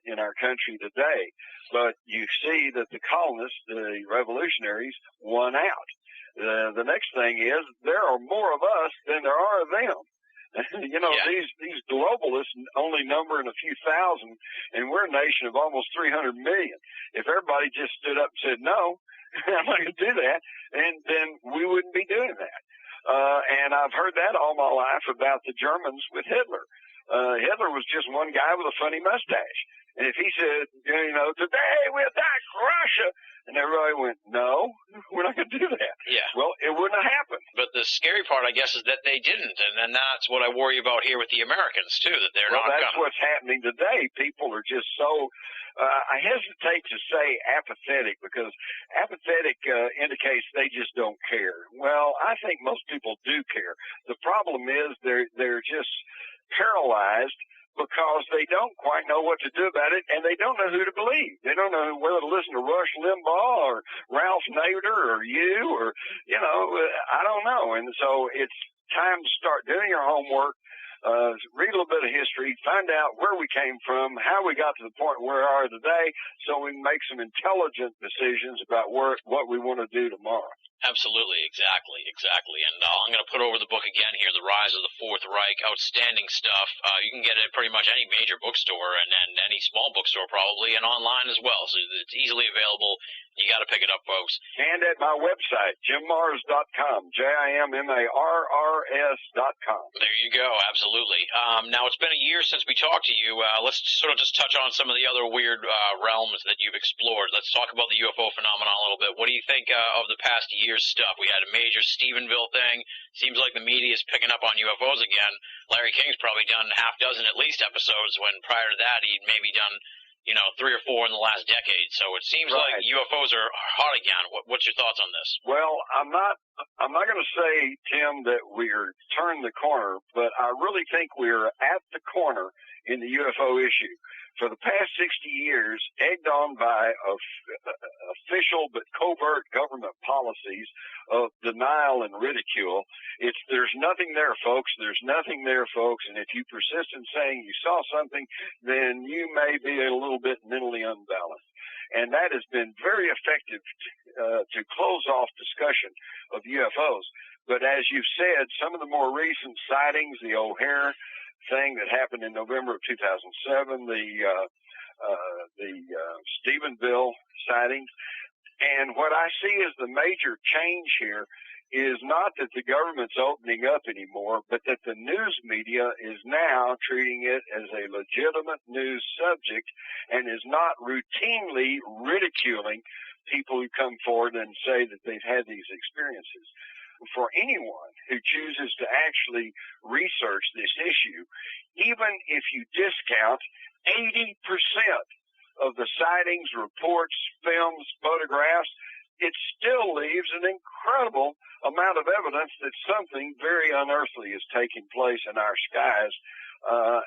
in our country today. But you see that the colonists, the revolutionaries, won out. The next thing is there are more of us than there are of them. You know, yeah. These globalists only number in a few thousand, and we're a nation of almost 300 million. If everybody just stood up and said, no, I'm not going to do that, and then we wouldn't be doing that. And I've heard that all my life about the Germans with Hitler. Hitler was just one guy with a funny mustache. And if he said, you know, today we'll attack Russia, and everybody went, no, we're not going to do that. Yeah. Well, it wouldn't have happened. But the scary part, I guess, is that they didn't. And that's what I worry about here with the Americans, too, that they're not Well, that's what's happening today. People are just so, I hesitate to say apathetic, because apathetic indicates they just don't care. Well, I think most people do care. The problem is they're just paralyzed because they don't quite know what to do about it, and they don't know who to believe. They don't know whether to listen to Rush Limbaugh or Ralph Nader or you or, you know, I don't know. And so it's time to start doing your homework, read a little bit of history, find out where we came from, how we got to the point where we are today, so we can make some intelligent decisions about what we want to do tomorrow. Absolutely, exactly. And I'm going to put over the book again here, The Rise of the Fourth Reich. Outstanding stuff. You can get it at pretty much any major bookstore and any small bookstore probably, and online as well. So it's easily available. You got to pick it up, folks. And at my website, jimmars.com, JIMMARRS.com. There you go, absolutely. Now, it's been a year since we talked to you. Let's sort of just touch on some of the other weird realms that you've explored. Let's talk about the UFO phenomenon a little bit. What do you think of the past year's stuff? We had a major Stephenville thing. Seems like the media is picking up on UFOs again. Larry King's probably done half dozen at least episodes, when prior to that he'd maybe done, you know, 3 or 4 in the last decade. So it seems like UFOs are hot again. What's your thoughts on this? Well, I'm not I'm not going to say, Tim, that we're turned the corner, but I really think we're at the corner in the UFO issue. For the past 60 years, egged on by official but covert government policies of denial and ridicule, there's nothing there, folks. There's nothing there, folks. And if you persist in saying you saw something, then you may be a little bit mentally unbalanced. And that has been very effective to close off discussion of UFOs. But as you've said, some of the more recent sightings, the O'Hare thing that happened in November of 2007, the Stephenville sightings, and what I see as the major change here is not that the government's opening up anymore, but that the news media is now treating it as a legitimate news subject and is not routinely ridiculing people who come forward and say that they've had these experiences. For anyone who chooses to actually research this issue, even if you discount 80% of the sightings, reports, films, photographs, it still leaves an incredible amount of evidence that something very unearthly is taking place in our skies,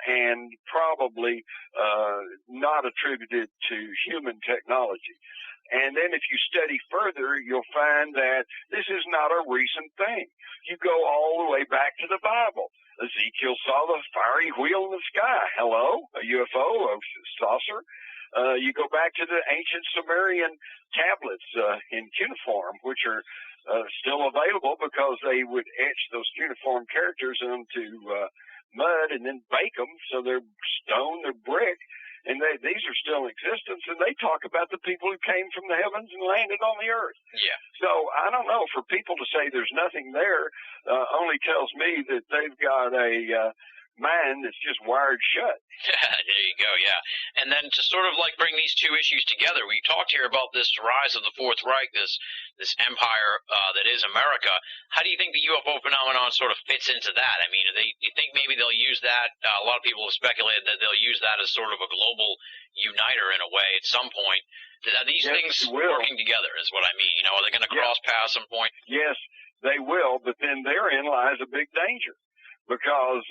and probably not attributed to human technology. And then if you study further, you'll find that this is not a recent thing. You go all the way back to the Bible. Ezekiel saw the fiery wheel in the sky. Hello? A UFO, a saucer? You go back to the ancient Sumerian tablets in cuneiform, which are still available because they would etch those cuneiform characters into mud and then bake them so they're stone, they're brick. And these are still in existence, and they talk about the people who came from the heavens and landed on the earth. Yeah. So I don't know, for people to say there's nothing there only tells me that they've got a mind that's just wired shut. There you go, yeah. And then to sort of like bring these two issues together, we talked here about this rise of the Fourth Reich, this empire that is America. How do you think the UFO phenomenon sort of fits into that? I mean, do you think maybe they'll use that? A lot of people have speculated that they'll use that as sort of a global uniter in a way at some point. Are these things working together is what I mean? You know, are they going to cross paths some point? Yes, they will, but then therein lies a big danger, because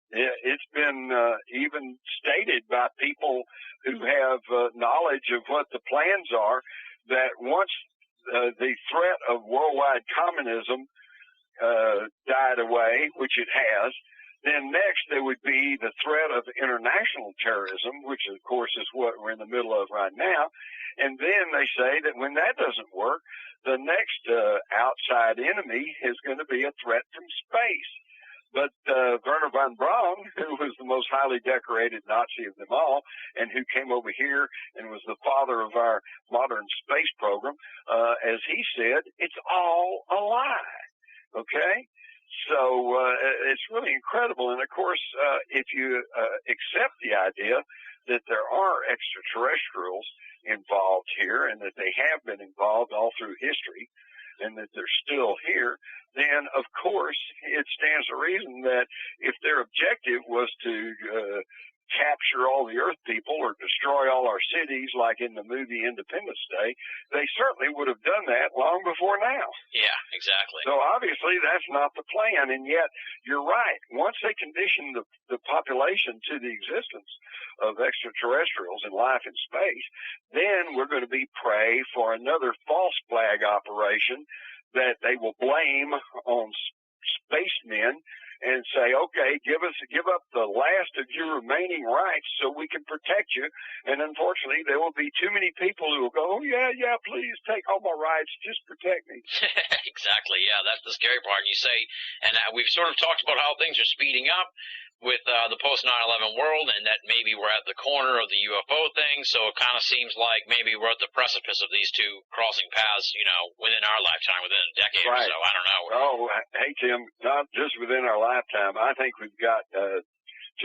it's been even stated by people who have knowledge of what the plans are, that once the threat of worldwide communism died away, which it has, then next there would be the threat of international terrorism, which of course is what we're in the middle of right now. And then they say that when that doesn't work, the next outside enemy is going to be a threat from space. But Werner von Braun, who was the most highly decorated Nazi of them all, and who came over here and was the father of our modern space program, as he said, it's all a lie. Okay? So it's really incredible. And, of course, if you accept the idea that there are extraterrestrials involved here and that they have been involved all through history and that they're still here, then, of course, it stands to reason that if their objective was to capture all the Earth people or destroy all our cities like in the movie Independence Day, they certainly would have done that long before now. Yeah, exactly. So obviously that's not the plan, and yet you're right. Once they condition the population to the existence of extraterrestrials and life in space, then we're going to be prey for another false flag operation that they will blame on spacemen and say, okay, give up the last of your remaining rights so we can protect you. And unfortunately, there will be too many people who will go, oh, yeah, please take all my rights, just protect me. Exactly, yeah, that's the scary part. And you say, and we've sort of talked about how things are speeding up with the post 9/11 world, and that maybe we're at the corner of the UFO thing, so it kind of seems like maybe we're at the precipice of these two crossing paths, you know, within our lifetime, within a decade or so. I don't know. Oh, hey, Tim, not just within our lifetime. I think we've got 2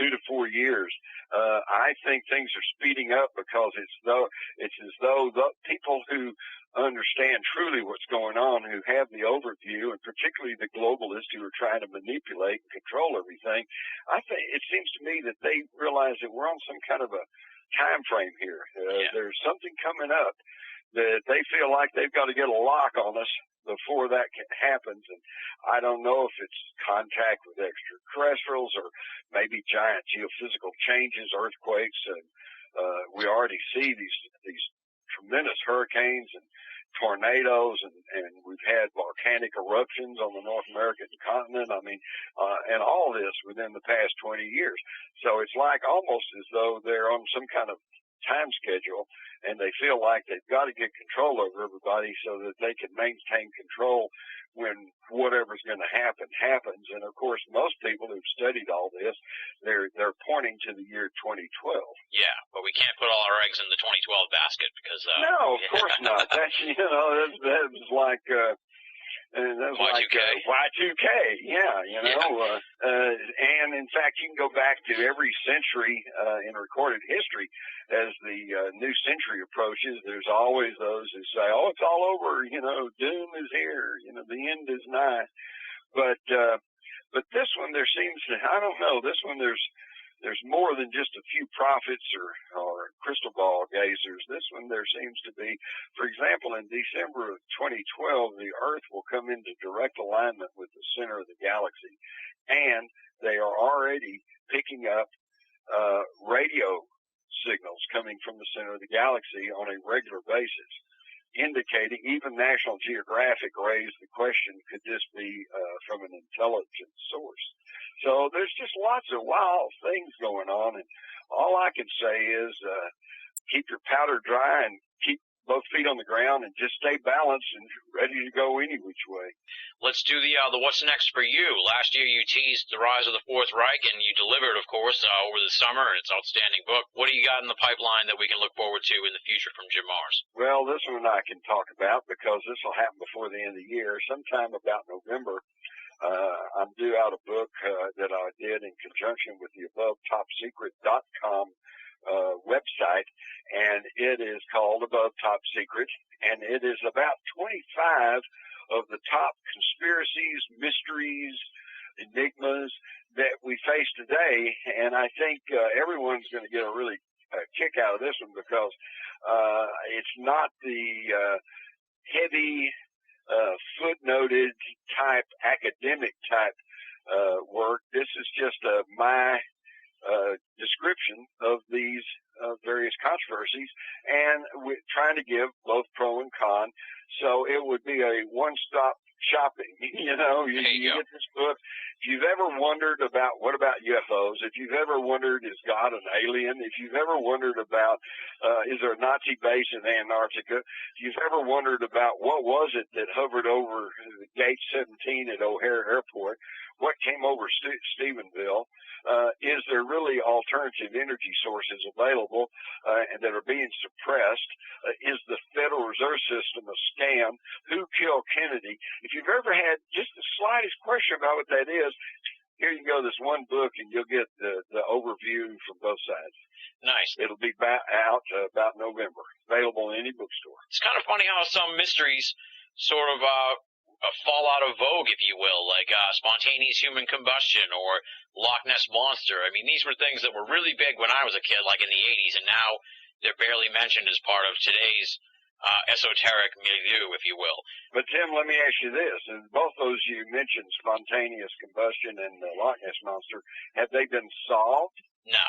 to 4 years. I think things are speeding up because it's as though the people who understand truly what's going on, who have the overview, and particularly the globalists who are trying to manipulate and control everything, I think it seems to me that they realize that we're on some kind of a time frame here. There's something coming up that they feel like they've got to get a lock on us before that happens. And I don't know if it's contact with extraterrestrials or maybe giant geophysical changes, earthquakes, and we already see these tremendous hurricanes and tornadoes, and we've had volcanic eruptions on the North American continent. I mean, and all this within the past 20 years. So it's like almost as though they're on some kind of time schedule, and they feel like they've got to get control over everybody so that they can maintain control when whatever's going to happen happens. And of course, most people who've studied all this, they're pointing to the year 2012. Yeah, but we can't put all our eggs in the 2012 basket because no, of course not. That's that's like and that's Y2K. Like Y2K, yeah, and in fact, you can go back to every century in recorded history. As the new century approaches, there's always those who say, "Oh, it's all over," doom is here, the end is nigh. But this one, there seems to, I don't know, this one there's more than just a few prophets or crystal ball gazers. This one there seems to be, for example, in December of 2012, the Earth will come into direct alignment with the center of the galaxy, and they are already picking up radio signals coming from the center of the galaxy on a regular basis, indicating, even National Geographic raised the question, could this be from an intelligent source? So there's just lots of wild things going on, and all I can say is keep your powder dry and keep both feet on the ground and just stay balanced and ready to go any which way. Let's do the what's next for you. Last year you teased the rise of the Fourth Reich, and you delivered, of course, over the summer. It's an outstanding book. What do you got in the pipeline that we can look forward to in the future from Jim Marrs? Well, this one I can talk about because this will happen before the end of the year, sometime about November. I'm due out a book that I did in conjunction with the AboveTopSecret.com website, and it is called Above Top Secret, and it is about 25 of the top conspiracies, mysteries, enigmas that we face today. And I think everyone's going to get a really kick out of this one because it's not the heavy footnoted type, academic type work. This is just my description of these various controversies, and we're trying to give both pro and con. So it would be a one-stop shopping. You get this book. If you've ever wondered about what about UFOs, if you've ever wondered, is God an alien? If you've ever wondered about, is there a Nazi base in Antarctica? If you've ever wondered about what was it that hovered over the Gate 17 at O'Hare Airport, what came over Stephenville, is there really alternative energy sources available and that are being suppressed? Is the Federal Reserve System a scam? Who killed Kennedy? If you've ever had just the slightest question about what that is, here you go, this one book, and you'll get the overview from both sides. Nice. It'll be out about November, available in any bookstore. It's kind of funny how some mysteries sort of fall out of vogue, if you will, like spontaneous human combustion or Loch Ness Monster. I mean, these were things that were really big when I was a kid, like in the 80s, and now they're barely mentioned as part of today's esoteric milieu, if you will. But, Tim, let me ask you this. And both those you mentioned, spontaneous combustion and the Loch Ness Monster, have they been solved? No.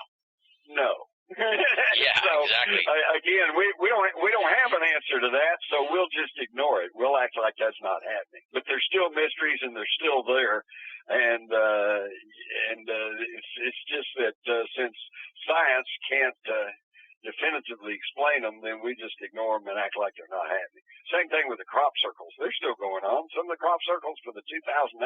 No. Yeah, so, exactly. Again, we don't have an answer to that, so we'll just ignore it. We'll act like that's not happening. But there's still mysteries, and they're still there. And it's just that since science can't definitively explain them, then we just ignore them and act like they're not happening. Same thing with the crop circles. They're still going on. Some of the crop circles for the 2008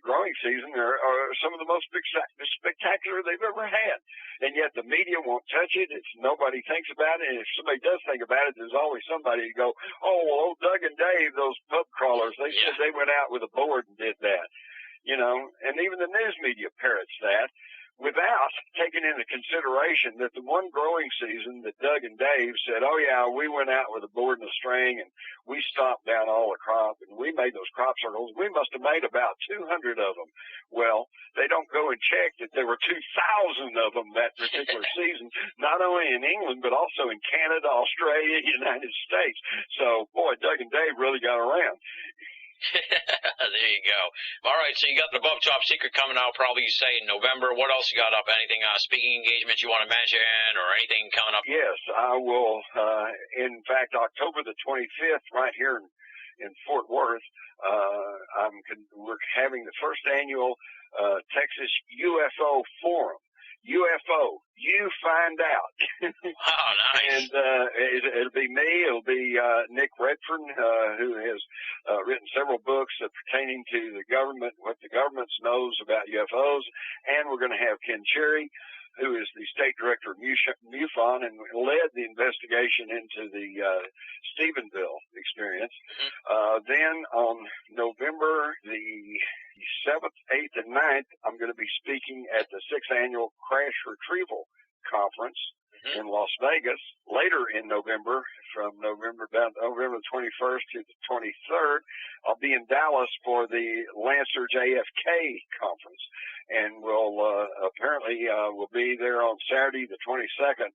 growing season are some of the most spectacular they've ever had. And yet the media won't touch it. Nobody thinks about it. And if somebody does think about it, there's always somebody who go, oh, well, old Doug and Dave, those pub crawlers, they said they went out with a board and did that. And even the news media parrots that. without taking into consideration that the one growing season that Doug and Dave said, oh yeah, we went out with a board and a string and we stomped down all the crop and we made those crop circles. We must have made about 200 of them. Well, they don't go and check that there were 2,000 of them that particular season, not only in England, but also in Canada, Australia, United States. So, boy, Doug and Dave really got around. There you go. All right, so you got the Above Top Secret coming out probably, you say, in November. What else you got up? Anything, speaking engagements you want to mention or anything coming up? Yes, I will. In fact, October the 25th, right here in Fort Worth, we're having the first annual Texas UFO Forum. UFO, you find out. Wow, nice. And it'll be me, it'll be Nick Redfern, who has written several books pertaining to the government, what the government knows about UFOs, and we're going to have Ken Cherry, who is the state director of MUFON and led the investigation into the Stephenville experience. Then on November the 7th, 8th, and 9th, I'm going to be speaking at the 6th Annual Crash Retrieval Conference in Las Vegas. Later in November, from November 21st to the 23rd, I'll be in Dallas for the Lancer JFK Conference. And we'll be there on Saturday the 22nd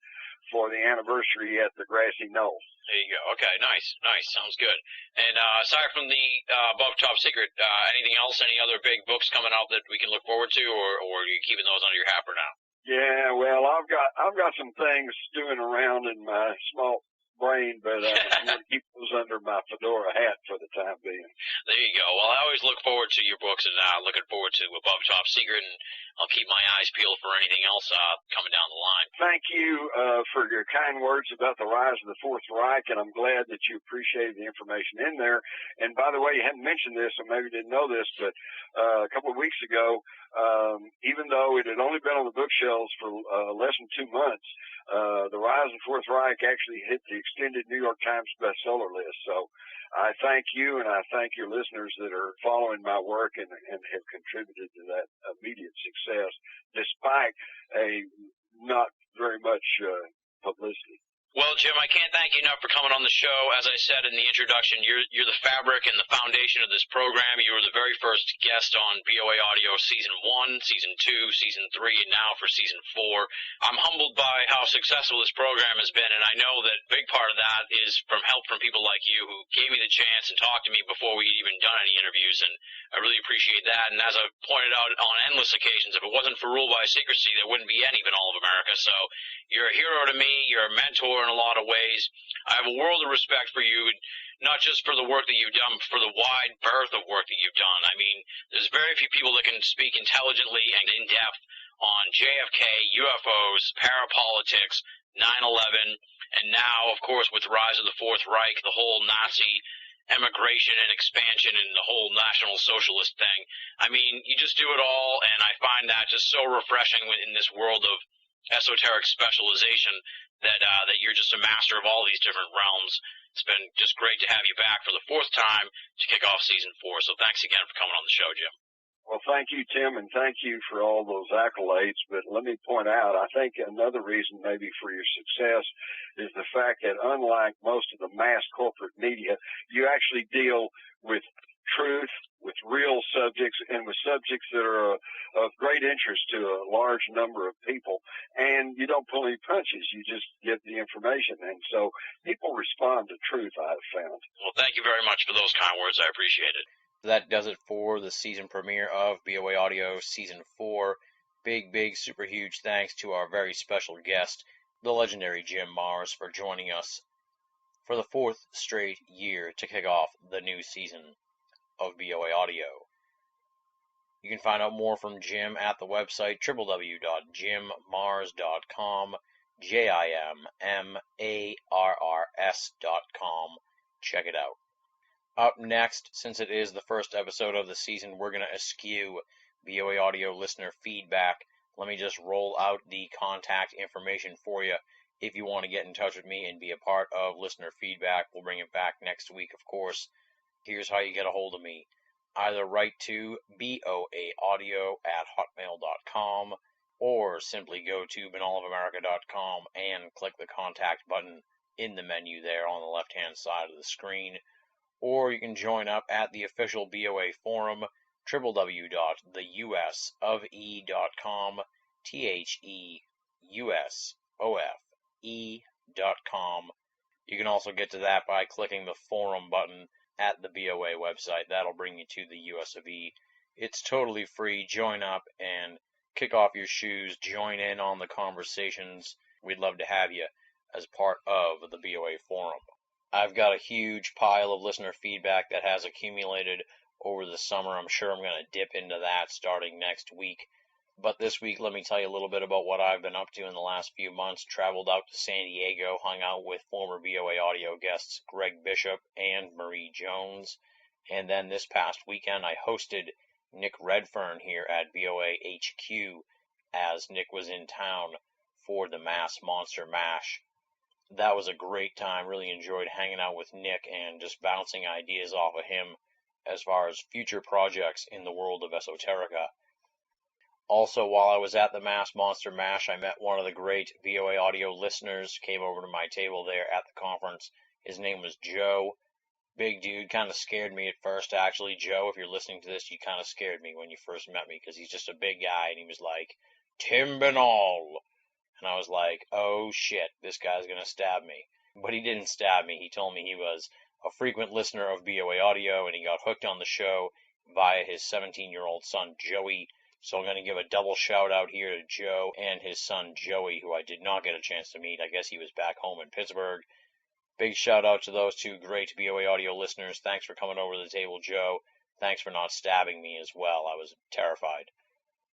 for the anniversary at the Grassy Knoll. There you go. Okay, nice. Sounds good. And aside from the Above Top Secret, anything else, any other big books coming out that we can look forward to, or are you keeping those under your hat for now? Yeah, well, I've got some things stewing around in my small brain, but I'm going to keep those under my fedora hat for the time being. There you go. Well, I always look forward to your books, and looking forward to Above Top Secret, and I'll keep my eyes peeled for anything else coming down the line. Thank you for your kind words about the rise of the Fourth Reich, and I'm glad that you appreciated the information in there. And by the way, you hadn't mentioned this, or maybe didn't know this, but a couple of weeks ago, even though it had only been on the bookshelves for less than 2 months, the rise of the Fourth Reich actually hit the extended New York Times bestseller list. So I thank you, and I thank your listeners that are following my work and have contributed to that immediate success, despite a not very much publicity. Well, Jim, I can't thank you enough for coming on the show. As I said in the introduction, you're the fabric and the foundation of this program. You were the very first guest on BOA Audio Season 1, Season 2, Season 3, and now for Season 4. I'm humbled by how successful this program has been, and I know that a big part of that is from help from people like you who gave me the chance and talked to me before we even done any interviews, and I really appreciate that. And as I've pointed out on endless occasions, if it wasn't for Rule by Secrecy, there wouldn't be any Binnall of America. So you're a hero to me. You're a mentor in a lot of ways. I have a world of respect for you, not just for the work that you've done, but for the wide berth of work that you've done. I mean, there's very few people that can speak intelligently and in depth on JFK, UFOs, parapolitics, 9/11, and now, of course, with the rise of the Fourth Reich, the whole Nazi emigration and expansion and the whole National Socialist thing. I mean, you just do it all, and I find that just so refreshing in this world of esoteric specialization that you're just a master of all these different realms. It's been just great to have you back for the 4th time to kick off Season 4. So thanks again for coming on the show, Jim. Well, thank you, Tim, and thank you for all those accolades. But let me point out, I think another reason maybe for your success is the fact that unlike most of the mass corporate media, you actually deal with truth, with real subjects, and with subjects that are of great interest to a large number of people. And you don't pull any punches. You just give the information. And so people respond to truth, I've found. Well, thank you very much for those kind words. I appreciate it. That does it for the season premiere of BOA Audio Season 4. Big, super huge thanks to our very special guest, the legendary Jim Mars, for joining us for the 4th straight year to kick off the new season of BOA Audio. You can find out more from Jim at the website www.jimmars.com, JIMMARRS.com. Check it out. Up next, since it is the first episode of the season, we're going to eschew BOA Audio listener feedback. Let me just roll out the contact information for you. If you want to get in touch with me and be a part of listener feedback, we'll bring it back next week, of course. Here's how you get a hold of me. Either write to boaaudio@hotmail.com, or simply go to binnallofamerica.com and click the contact button in the menu there on the left-hand side of the screen. Or you can join up at the official BOA forum, www.theusofe.com, theusofe.com. You can also get to that by clicking the forum button at the BOA website. That'll bring you to the US of E. It's totally free. Join up and kick off your shoes. Join in on the conversations. We'd love to have you as part of the BOA forum. I've got a huge pile of listener feedback that has accumulated over the summer. I'm sure I'm going to dip into that starting next week. But this week, let me tell you a little bit about what I've been up to in the last few months. Traveled out to San Diego, hung out with former BOA audio guests Greg Bishop and Marie Jones. And then this past weekend, I hosted Nick Redfern here at BOA HQ as Nick was in town for the Mass Monster Mash. That was a great time. Really enjoyed hanging out with Nick and just bouncing ideas off of him as far as future projects in the world of esoterica. Also, while I was at the Mass Monster Mash, I met one of the great BOA audio listeners, came over to my table there at the conference. His name was Joe. Big dude, kind of scared me at first, actually. Joe, if you're listening to this, you kind of scared me when you first met me, because he's just a big guy, and he was like, Tim Binnall. And I was like, oh shit, this guy's going to stab me. But he didn't stab me. He told me he was a frequent listener of BOA audio, and he got hooked on the show via his 17-year-old son, Joey. So I'm going to give a double shout out here to Joe and his son Joey, who I did not get a chance to meet. I guess he was back home in Pittsburgh. Big shout out to those two great BOA audio listeners. Thanks for coming over to the table, Joe. Thanks for not stabbing me as well. I was terrified.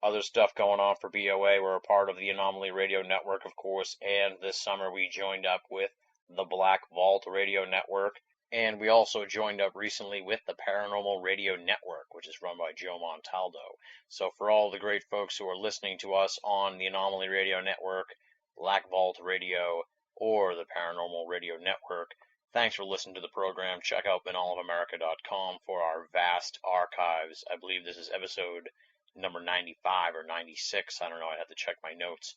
Other stuff going on for BOA. We're a part of the Anomaly Radio Network, of course, and this summer we joined up with the Black Vault Radio Network. And we also joined up recently with the Paranormal Radio Network, which is run by Joe Montaldo. So for all the great folks who are listening to us on the Anomaly Radio Network, Black Vault Radio, or the Paranormal Radio Network, thanks for listening to the program. Check out binnallofamerica.com for our vast archives. I believe this is episode number 95 or 96. I don't know. I'd have to check my notes.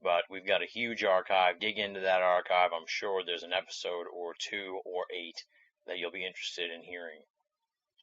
But we've got a huge archive. Dig into that archive. I'm sure there's an episode or 2 or 8 that you'll be interested in hearing.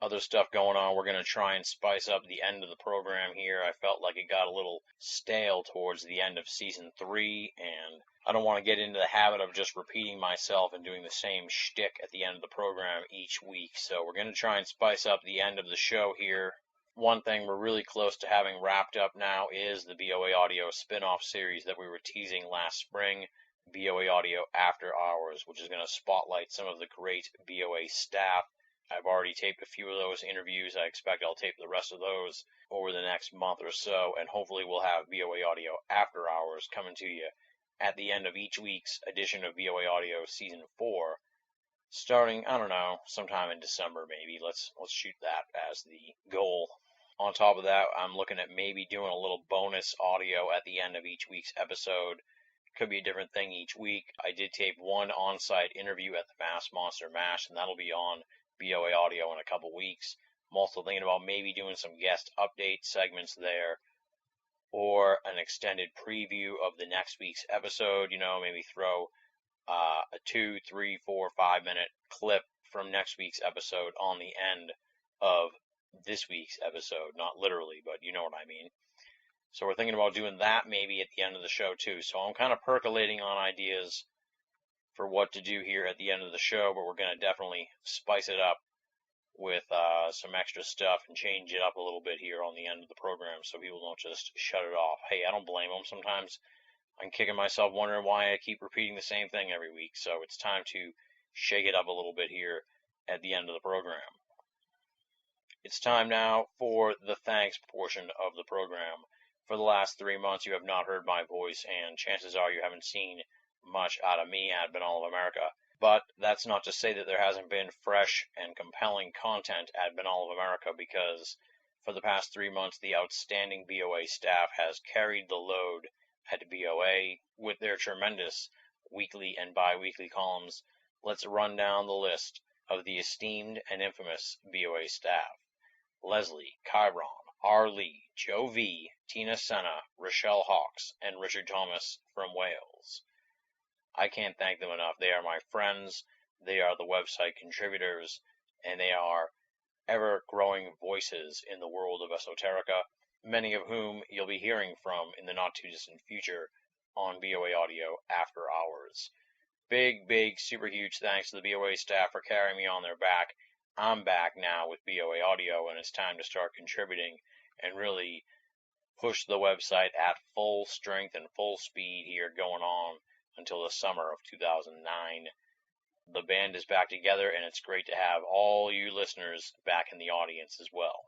Other stuff going on. We're going to try and spice up the end of the program here. I felt like it got a little stale towards the end of season 3, and I don't want to get into the habit of just repeating myself and doing the same shtick at the end of the program each week. So we're going to try and spice up the end of the show here. One thing we're really close to having wrapped up now is the BOA Audio spin-off series that we were teasing last spring, BOA Audio After Hours, which is going to spotlight some of the great BOA staff. I've already taped a few of those interviews. I expect I'll tape the rest of those over the next month or so, and hopefully we'll have BOA Audio After Hours coming to you at the end of each week's edition of BOA Audio Season 4, starting, I don't know, sometime in December maybe. Let's shoot that as the goal. On top of that, I'm looking at maybe doing a little bonus audio at the end of each week's episode. Could be a different thing each week. I did tape one on-site interview at the Mass Monster Mash, and that'll be on BOA Audio in a couple weeks. I'm also thinking about maybe doing some guest update segments there, or an extended preview of the next week's episode. You know, maybe throw a 2, 3, 4, 5 minute clip from next week's episode on the end of this week's episode. Not literally, but you know what I mean. So we're thinking about doing that maybe at the end of the show too. So I'm kind of percolating on ideas for what to do here at the end of the show, but we're going to definitely spice it up with some extra stuff and change it up a little bit here on the end of the program so people don't just shut it off. Hey, I don't blame them. Sometimes I'm kicking myself wondering why I keep repeating the same thing every week. So it's time to shake it up a little bit here at the end of the program. It's time now for the thanks portion of the program. For the last 3 months, you have not heard my voice, and chances are you haven't seen much out of me at Binnall of America. But that's not to say that there hasn't been fresh and compelling content at Binnall of America, because for the past 3 months, the outstanding BOA staff has carried the load at BOA with their tremendous weekly and bi-weekly columns. Let's run down the list of the esteemed and infamous BOA staff. Leslie, Chiron, R. Lee, Joe V., Tina Senna, Rochelle Hawks, and Richard Thomas from Wales. I can't thank them enough. They are my friends, they are the website contributors, and they are ever-growing voices in the world of esoterica, many of whom you'll be hearing from in the not-too-distant future on BOA Audio After Hours. Big, super huge thanks to the BOA staff for carrying me on their back. I'm back now with BOA Audio, and it's time to start contributing and really push the website at full strength and full speed here going on until the summer of 2009. The band is back together, and it's great to have all you listeners back in the audience as well.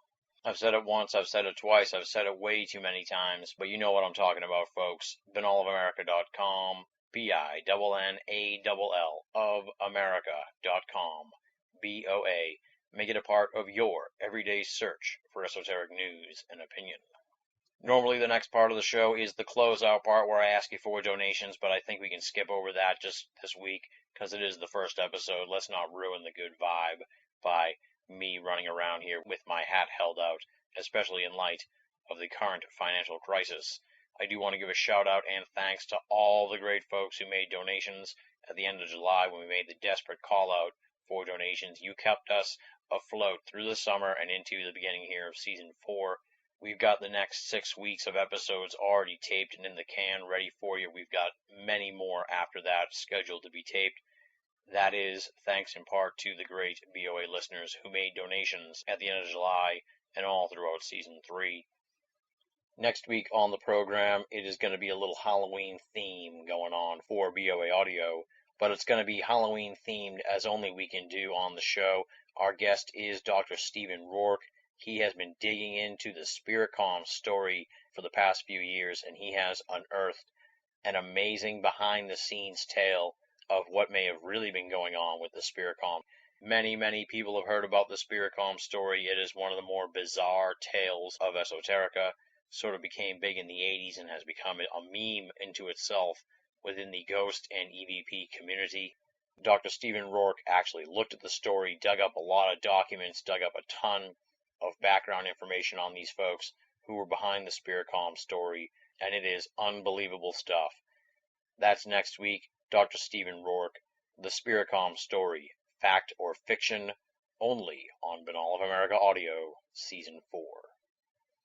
I've said it once, I've said it twice, I've said it way too many times, but you know what I'm talking about, folks. Binnallofamerica.com, Binnall of America.com, BOA. Make it a part of your everyday search for esoteric news and opinion. Normally, the next part of the show is the closeout part where I ask you for donations, but I think we can skip over that just this week because it is the first episode. Let's not ruin the good vibe by me running around here with my hat held out, especially in light of the current financial crisis. I do want to give a shout out and thanks to all the great folks who made donations at the end of July when we made the desperate call out for donations. You kept us afloat through the summer and into the beginning here of season 4. We've got the next 6 weeks of episodes already taped and in the can, ready for you. We've got many more after that scheduled to be taped. That is thanks in part to the great BOA listeners who made donations at the end of July and all throughout season 3. Next week on the program, it is going to be a little Halloween theme going on for BOA Audio, but it's going to be Halloween themed as only we can do on the show. Our guest is Dr. Stephen Rourke. He has been digging into the Spiritcom story for the past few years, and he has unearthed an amazing behind-the-scenes tale of what may have really been going on with the Spiritcom. Many people have heard about the Spiritcom story. It is one of the more bizarre tales of esoterica. Sort of became big in the 80s and has become a meme into itself within the ghost and EVP community. Dr. Stephen Rourke actually looked at the story, dug up a lot of documents, dug up a ton of background information on these folks who were behind the Spiritcom story, and it is unbelievable stuff. That's next week. Dr. Stephen Rourke, The Spiritcom Story, Fact or Fiction, only on Binnall of America Audio, Season 4.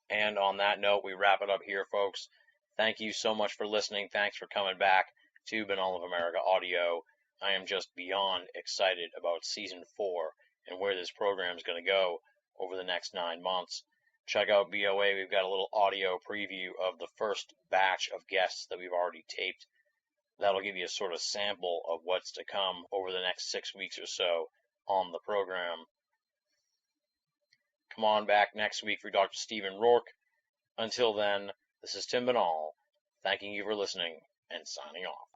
And on that note, we wrap it up here, folks. Thank you so much for listening. Thanks for coming back to Binnall of America Audio. I am just beyond excited about Season 4 and where this program is going to go over the next 9 months. Check out BOA. We've got a little audio preview of the first batch of guests that we've already taped. That'll give you a sort of sample of what's to come over the next 6 weeks or so on the program. Come on back next week for Dr. Stephen Rourke. Until then, this is Tim Binnall, thanking you for listening and signing off.